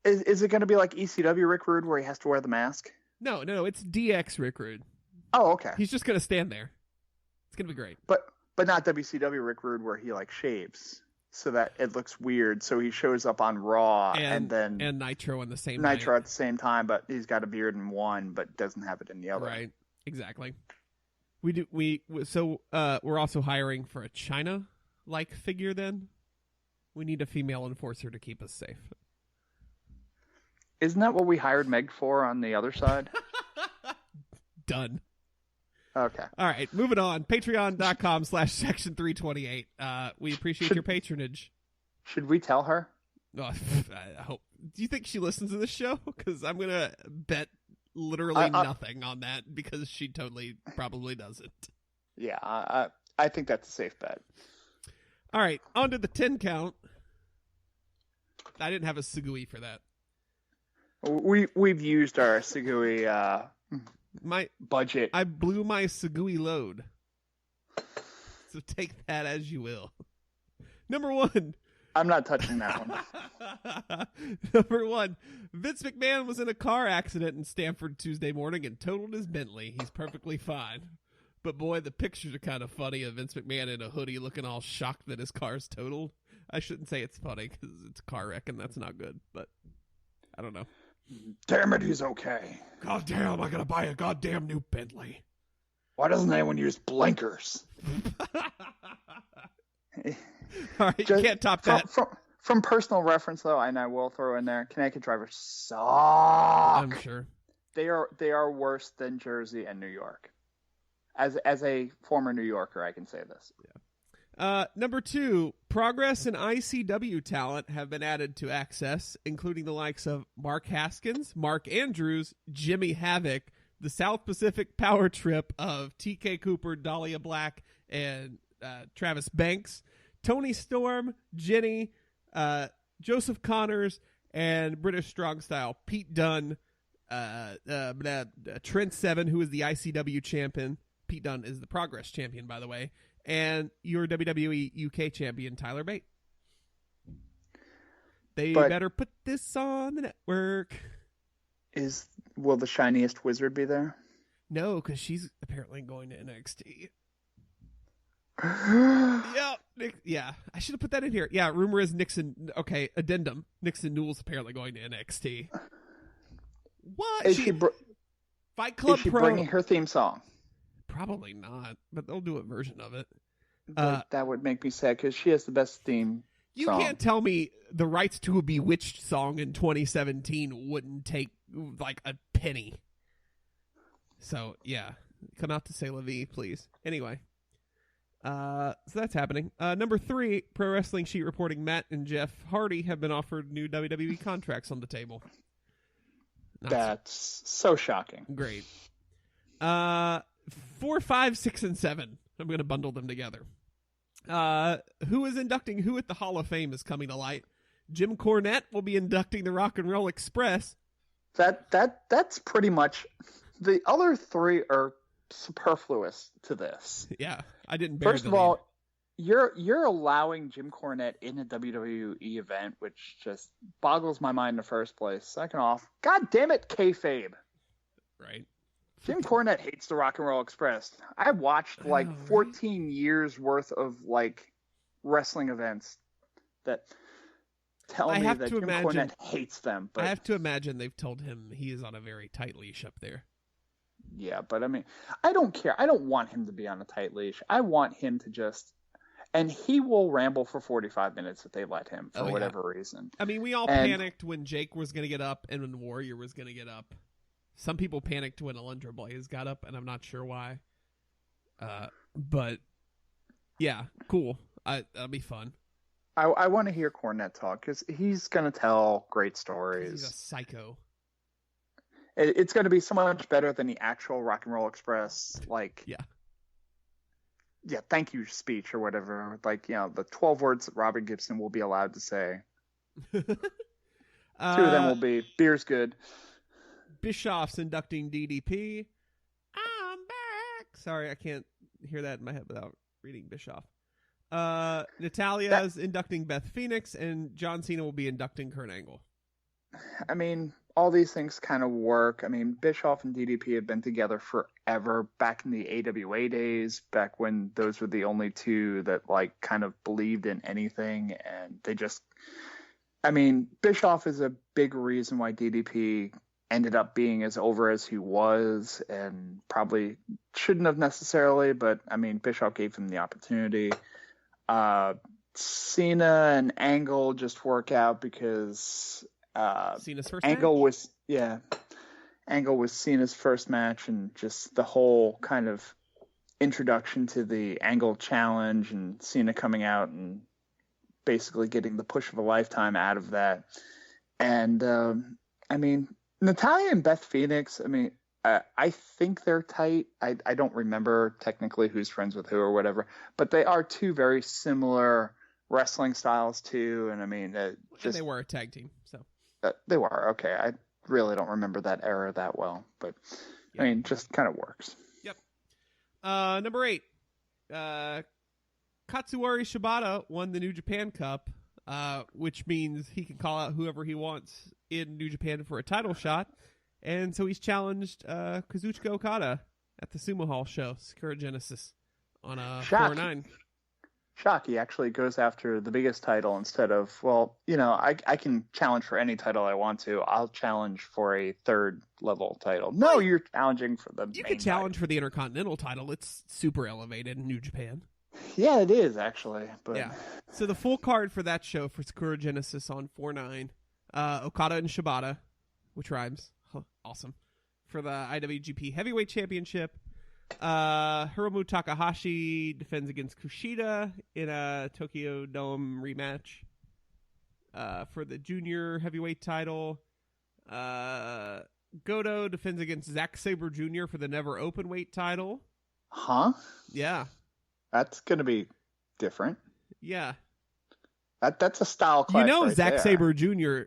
Is it going to be like ECW Rick Rude where he has to wear the mask? No, it's DX Rick Rude. Oh, okay. He's just going to stand there. It's going to be great. But not WCW Rick Rude where he like shaves so that it looks weird. So he shows up on Raw and Nitro in the same Nitro night. at the same time, but he's got a beard in one but doesn't have it in the other. Right. Exactly. We're also hiring for a China-like figure then. We need a female enforcer to keep us safe. Isn't that what we hired Meg for on the other side? Done. Okay. All right, moving on. Patreon.com/section328. We appreciate your patronage. Should we tell her? Oh, I hope. Do you think she listens to this show? Because I'm going to bet literally nothing on that because she probably doesn't. Yeah, I think that's a safe bet. All right, on to the 10 count. I didn't have a Segue for that. We've used our Segue my budget. I blew my Segue load. So take that as you will. Number 1. I'm not touching that one. Number 1. Vince McMahon was in a car accident in Stamford Tuesday morning and totaled his Bentley. He's perfectly fine. But boy, the pictures are kind of funny of Vince McMahon in a hoodie looking all shocked that his car's totaled. I shouldn't say it's funny because it's a car wreck and that's not good. But I don't know. Damn it, he's okay. God damn, I gotta buy a goddamn new Bentley. Why doesn't anyone use blinkers? All right, you can't top that. From personal reference, though, and I will throw in there, Connecticut drivers suck. I'm sure. They are worse than Jersey and New York. As a former New Yorker, I can say this. Yeah. Number 2, Progress and ICW talent have been added to Access, including the likes of Mark Haskins, Mark Andrews, Jimmy Havoc, the South Pacific Power Trip of TK Cooper, Dahlia Black, and Travis Banks, Tony Storm, Jenny, Joseph Connors, and British Strong Style, Pete Dunne, Trent Seven, who is the ICW champion. Pete Dunne is the Progress champion, by the way. And your WWE UK champion, Tyler Bate. They better put this on the network. Will the shiniest wizard be there? No, because she's apparently going to NXT. Yeah. I should have put that in here. Yeah, rumor is Nixon. Okay, addendum. Nixon Newell's apparently going to NXT. What? Is she Fight Club is she Pro? bringing her theme song? Probably not, but they'll do a version of it. That would make me sad because she has the best theme. You song. can't tell me the rights to a Bewitched song in 2017 wouldn't take like a penny. So yeah, come out to say La Vie, please. Anyway. So that's happening. Number 3, Pro Wrestling Sheet reporting Matt and Jeff Hardy have been offered new WWE contracts on the table. That's so shocking. Great. 4, 5, 6, and 7. I'm going to bundle them together. Who is inducting who at the Hall of Fame is coming to light. Jim Cornette will be inducting the Rock and Roll Express. That's pretty much the other 3 are superfluous to this. Yeah, I didn't bear First of all, you're allowing Jim Cornette in a WWE event, which just boggles my mind in the first place. Second off, God damn it, kayfabe. Right. Jim Cornette hates the Rock and Roll Express. I watched 14 years worth of wrestling events that tell me that Jim Cornette hates them. But I have to imagine they've told him he is on a very tight leash up there. Yeah, but I mean, I don't care. I don't want him to be on a tight leash. I want him to just, and he will ramble for 45 minutes if they let him for whatever reason. I mean, we all panicked when Jake was going to get up and when Warrior was going to get up. Some people panicked when Alundra Blaze got up, and I'm not sure why. But yeah, cool. That'll be fun. I want to hear Cornette talk because he's going to tell great stories. He's a psycho. It's going to be so much better than the actual Rock and Roll Express, thank you speech or whatever. The 12 words that Robert Gibson will be allowed to say. 2 of them will be, beer's good. Bischoff's inducting DDP. I'm back. Sorry, I can't hear that in my head without reading Bischoff. Natalia's inducting Beth Phoenix, and John Cena will be inducting Kurt Angle. I mean, all these things kind of work. I mean, Bischoff and DDP have been together forever, back in the AWA days, back when those were the only 2 that kind of believed in anything. And they just, I mean, Bischoff is a big reason why DDP ended up being as over as he was, and probably shouldn't have necessarily, but I mean, Bischoff gave him the opportunity. Cena and Angle just work out because Cena's first Angle match. Angle was Cena's first match, and just the whole kind of introduction to the Angle challenge and Cena coming out and basically getting the push of a lifetime out of that. And I mean, Natalya and Beth Phoenix, I mean, I think they're tight. I don't remember technically who's friends with who or whatever, but they are 2 very similar wrestling styles too. And I mean, and they were a tag team, so they were okay. I really don't remember that era that well, but I mean, just kind of works. Yep. Number 8, Katsuari Shibata won the New Japan Cup, which means he can call out whoever he wants in New Japan for a title shot. And so he's challenged Kazuchika Okada at the Sumo Hall show, Sakura Genesis, on a 4-9. Shock, he actually goes after the biggest title instead of, I can challenge for any title I want to. I'll challenge for a 3rd level title. No, you're challenging for the You can challenge for the Intercontinental title. It's super elevated in New Japan. Yeah, it is, actually. But yeah. So the full card for that show for Sakura Genesis on 4-9, Okada and Shibata, which rhymes. Awesome. For the IWGP Heavyweight Championship, Hiromu Takahashi defends against Kushida in a Tokyo Dome rematch. For the Junior Heavyweight title, Goto defends against Zack Sabre Jr. for the Never Openweight title. Huh? Yeah. That's going to be different. Yeah. That's a style clash. Zack Sabre Jr.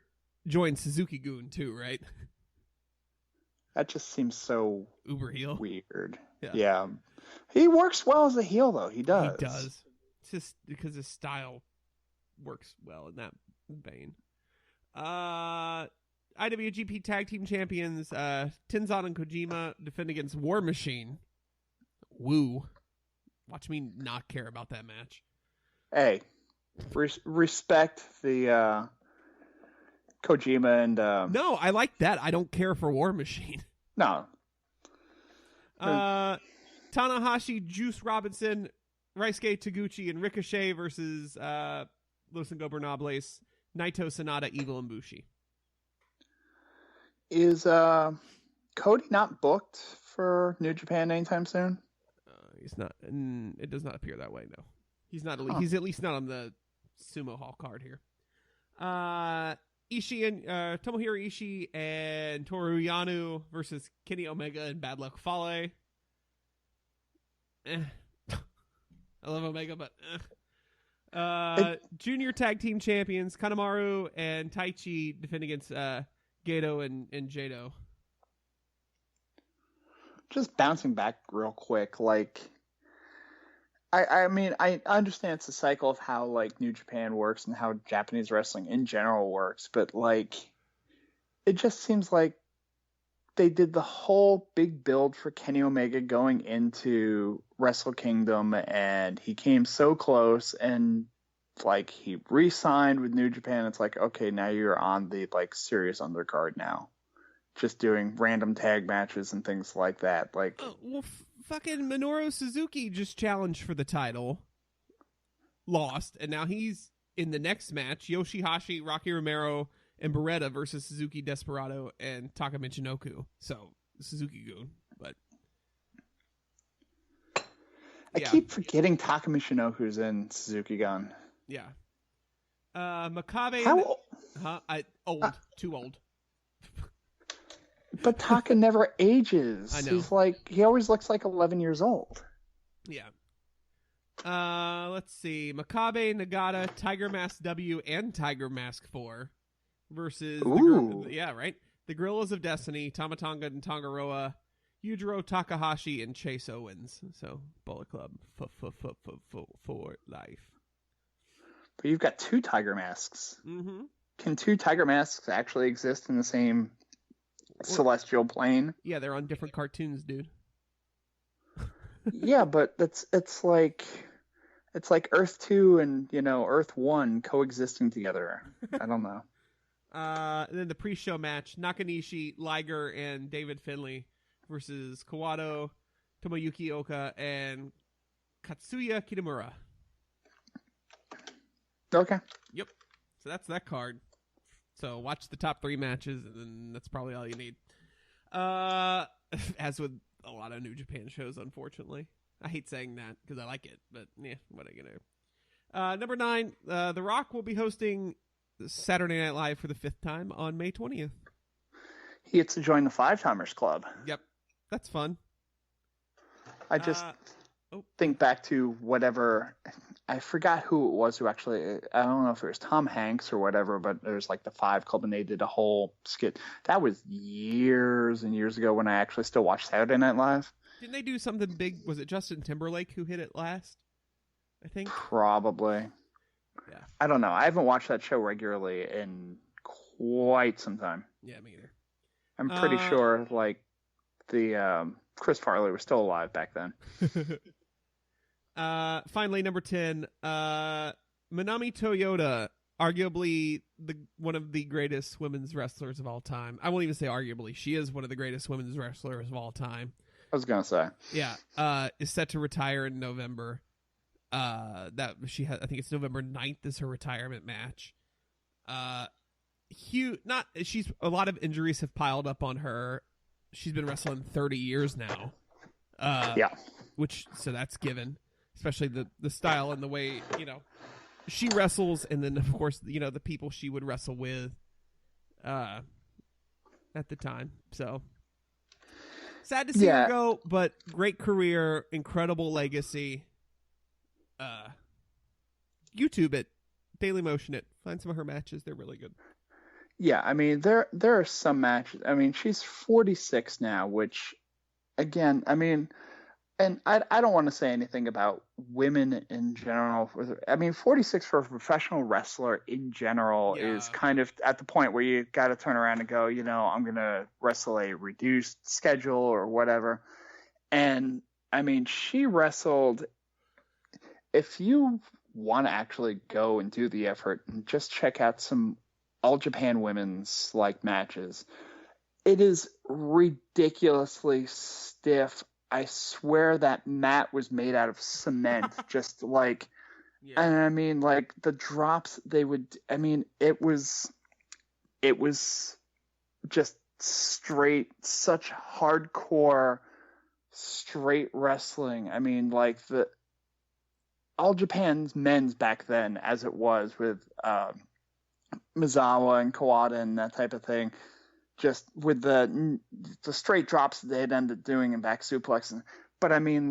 joined Suzuki-gun too, right? That just seems so uber heel. Weird. Yeah. He works well as a heel, though. He does. He does. It's just because his style works well in that vein. IWGP Tag Team Champions Tenzan and Kojima defend against War Machine. Woo. Watch me not care about that match. Hey, respect the Kojima and... No, I like that. I don't care for War Machine. No. Tanahashi, Juice Robinson, Raisuke Taguchi, and Ricochet versus Los Ingobernables, Naito, Sonata, Evil, and Bushi. Is Cody not booked for New Japan anytime soon? He's not. It does not appear that way. No, he's not. He's at least not on the Sumo Hall card here. Ishii and Tomohiro Ishii and Toru Yano versus Kenny Omega and Bad Luck Fale. I love Omega, but junior tag team champions Kanemaru and Taichi defend against Gato and Jado. Just bouncing back real quick, like I mean, I understand it's a cycle of how like New Japan works and how Japanese wrestling in general works, but like it just seems like they did the whole big build for Kenny Omega going into Wrestle Kingdom, and he came so close, and like he re-signed with New Japan. It's like, okay, now you're on the like serious undercard now, just doing random tag matches and things like that. Like, fucking Minoru Suzuki just challenged for the title, lost, and now he's in the next match. Yoshihashi, Rocky Romero, and Beretta versus Suzuki, Desperado, and Taka Michinoku. So Suzuki-gun, but I keep forgetting Taka Michinoku's in Suzuki-gun. Yeah. Makabe. How old? Too old. But Taka never ages. I know. He always looks like 11 years old. Yeah. Let's see. Makabe, Nagata, Tiger Mask W, and Tiger Mask 4 versus the Gorillas of Destiny, Tamatonga and Tongaroa, Yujiro Takahashi, and Chase Owens. So Bullet Club for life. But you've got two Tiger Masks. Mm-hmm. Can two Tiger Masks actually exist in the same celestial plane? Yeah, they're on different cartoons, dude. Yeah, but it's like Earth 2 and Earth 1 coexisting together. I don't know. And then the pre-show match: Nakanishi, Liger, and David Finlay versus Kawato, Tomoyuki Oka, and Katsuya Kitamura. Okay. Yep. So that's that card. So watch the top 3 matches, and then that's probably all you need. As with a lot of New Japan shows, unfortunately. I hate saying that because I like it, but yeah, what are you going to do? Number 9, The Rock will be hosting Saturday Night Live for the 5th time on May 20th. He gets to join the 5-Timers Club. Yep. That's fun. I just think back to whatever... I forgot who it was who actually... I don't know if it was Tom Hanks or whatever, but there's like the 5 Club, and they did a whole skit. That was years and years ago when I actually still watched Saturday Night Live. Didn't they do something big? Was it Justin Timberlake who hit it last? I think. Probably. Yeah. I don't know. I haven't watched that show regularly in quite some time. Yeah, me either. I'm pretty sure like the Chris Farley was still alive back then. Finally, number 10, Manami Toyota, arguably one of the greatest women's wrestlers of all time. I won't even say arguably. She is one of the greatest women's wrestlers of all time. I was gonna say. Yeah. Is set to retire in November. I think it's November 9th is her retirement match. A lot of injuries have piled up on her. She's been wrestling 30 years now. So that's given. Especially the style and the way, she wrestles, and then of course, the people she would wrestle with at the time. So sad to see her go, but great career, incredible legacy. YouTube it, Daily Motion it, find some of her matches. They're really good. Yeah, I mean, there are some matches. I mean, she's 46 now, which, again, I mean, And I don't want to say anything about women in general. I mean, 46 for a professional wrestler in general is Yeah. kind of at the point where you got to turn around and go, I'm going to wrestle a reduced schedule or whatever. And I mean, she wrestled. If you want to actually go and do the effort and just check out some All Japan women's matches, it is ridiculously stiff. I swear that mat was made out of cement. Just Yeah. and I mean, the drops they would. I mean, it was just straight, such hardcore, straight wrestling. I mean, the All Japan's men's back then, as it was with Mizawa and Kawada and that type of thing. Just with the straight drops that they had ended up doing and back suplexes. But I mean,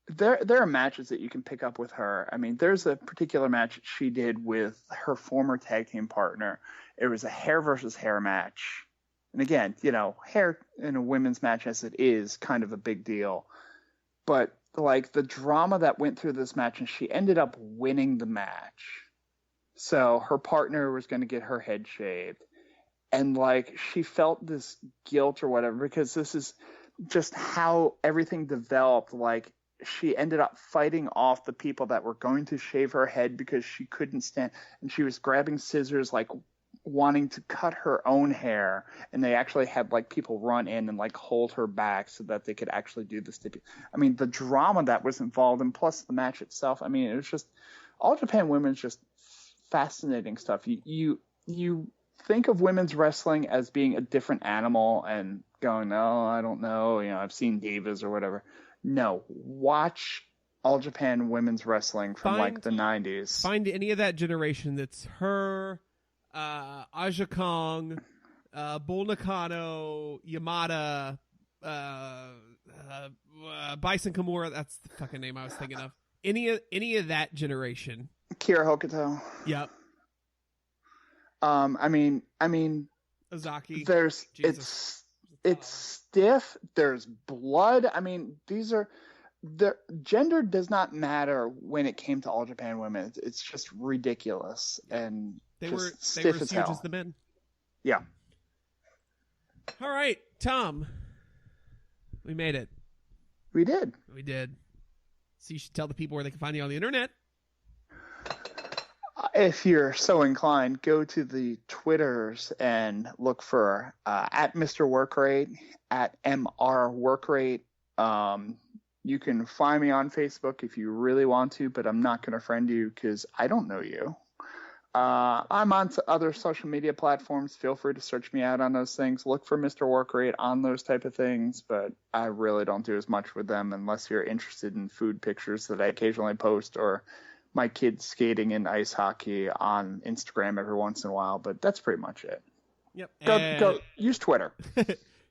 there are matches that you can pick up with her. I mean, there's a particular match she did with her former tag team partner. It was a hair versus hair match. And again, hair in a women's match as it is kind of a big deal. But the drama that went through this match, and she ended up winning the match. So her partner was going to get her head shaved. And she felt this guilt or whatever, because this is just how everything developed. She ended up fighting off the people that were going to shave her head because she couldn't stand, and she was grabbing scissors, wanting to cut her own hair. And they actually had people run in and hold her back so that they could actually do the I mean, the drama that was involved, and plus the match itself. I mean, it was just All Japan Women's just fascinating stuff. You think of women's wrestling as being a different animal and going, oh, I don't know, I've seen divas or whatever. No, watch All Japan Women's Wrestling from the 90s. Find any of that generation that's her, Aja Kong, Bull Nakano, Yamada, Bison Kimura. That's the fucking name I was thinking of. Any of that generation. Kira Hokuto. Yep. I mean, Ozaki. There's it's stiff. There's blood. I mean, the gender does not matter when it came to All Japan Women. It's just ridiculous, and they just were stiff as as huge hell. as the men. Yeah. All right, Tom. We made it. We did. So you should tell the people where they can find you on the internet. If you're so inclined, go to the Twitters and look for at Mr. Workrate, at MR Workrate. You can find me on Facebook if you really want to, but I'm not going to friend you because I don't know you. I'm on other social media platforms. Feel free to search me out on those things. Look for Mr. Workrate on those type of things, but I really don't do as much with them unless you're interested in food pictures that I occasionally post, or my kids skating in ice hockey on Instagram every once in a while, but that's pretty much it. Yep. Go use Twitter.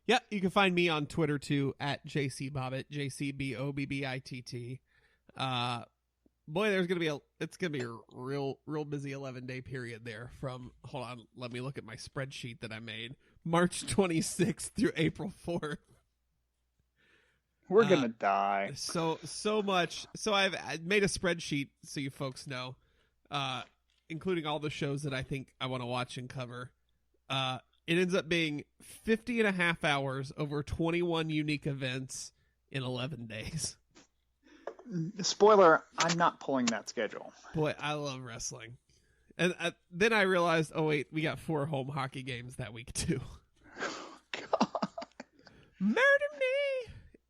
Yeah, you can find me on Twitter too at JCBobbitt, JCBOBBITT. Boy, it's gonna be a real busy 11-day period there from, hold on, let me look at my spreadsheet that I made, March 26th through April 4th. We're gonna die. So much. So I made a spreadsheet so you folks know, including all the shows that I think I want to watch and cover. It ends up being 50 and a half hours over 21 unique events in 11 days. Spoiler, I'm not pulling that schedule. Boy, I love wrestling. And then I realized, oh wait, we got 4 home hockey games that week too. God. Murder me!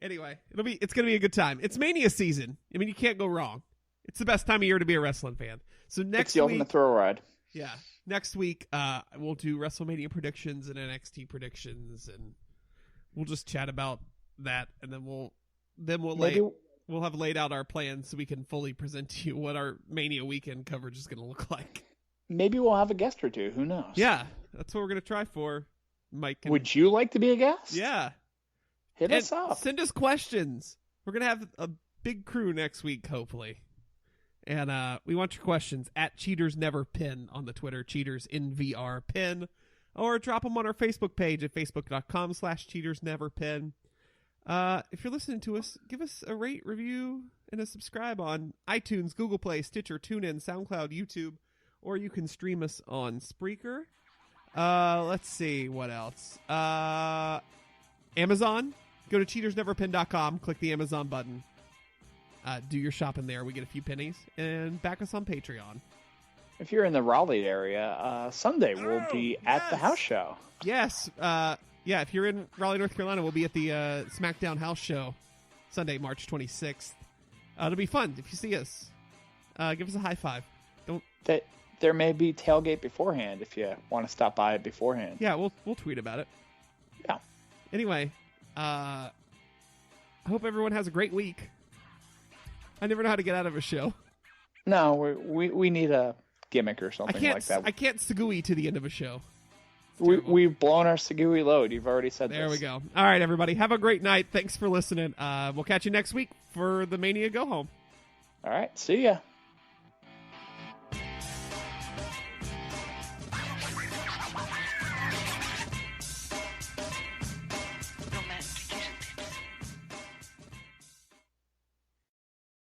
Anyway, it's gonna be a good time. It's Mania season. I mean, you can't go wrong. It's the best time of year to be a wrestling fan. So next It's the week, ultimate thrill ride. yeah, next week we'll do WrestleMania predictions and NXT predictions, and we'll just chat about that, and then we'll have laid out our plans so we can fully present to you what our Mania weekend coverage is going to look like. Maybe we'll have a guest or two. Who knows? Yeah, that's what we're going to try for. Mike, would you like to be a guest? Yeah. Hit us up. Send us questions. We're going to have a big crew next week, hopefully. And we want your questions at Cheaters Never Pin on the Twitter, Cheaters in VR Pin, or drop them on our Facebook page at facebook.com/CheatersNeverPin. If you're listening to us, give us a rate, review, and a subscribe on iTunes, Google Play, Stitcher, TuneIn, SoundCloud, YouTube, or you can stream us on Spreaker. Let's see, what else? Amazon. Go to cheatersneverpin.com, click the Amazon button. Do your shopping there. We get a few pennies. And back us on Patreon. If you're in the Raleigh area, Sunday we'll be at the house show. Yes. Yeah, if you're in Raleigh, North Carolina, we'll be at the SmackDown house show Sunday, March 26th. It'll be fun. If you see us, give us a high five. There may be tailgate beforehand if you want to stop by beforehand. Yeah, we'll tweet about it. Yeah. Anyway, I hope everyone has a great week. I never know how to get out of a show. No, we need a gimmick or something like that. I can't Segue to the end of a show. We've blown our Segue load. You've already said there this. There we go. All right, everybody. Have a great night. Thanks for listening. We'll catch you next week for the Mania Go Home. All right. See ya.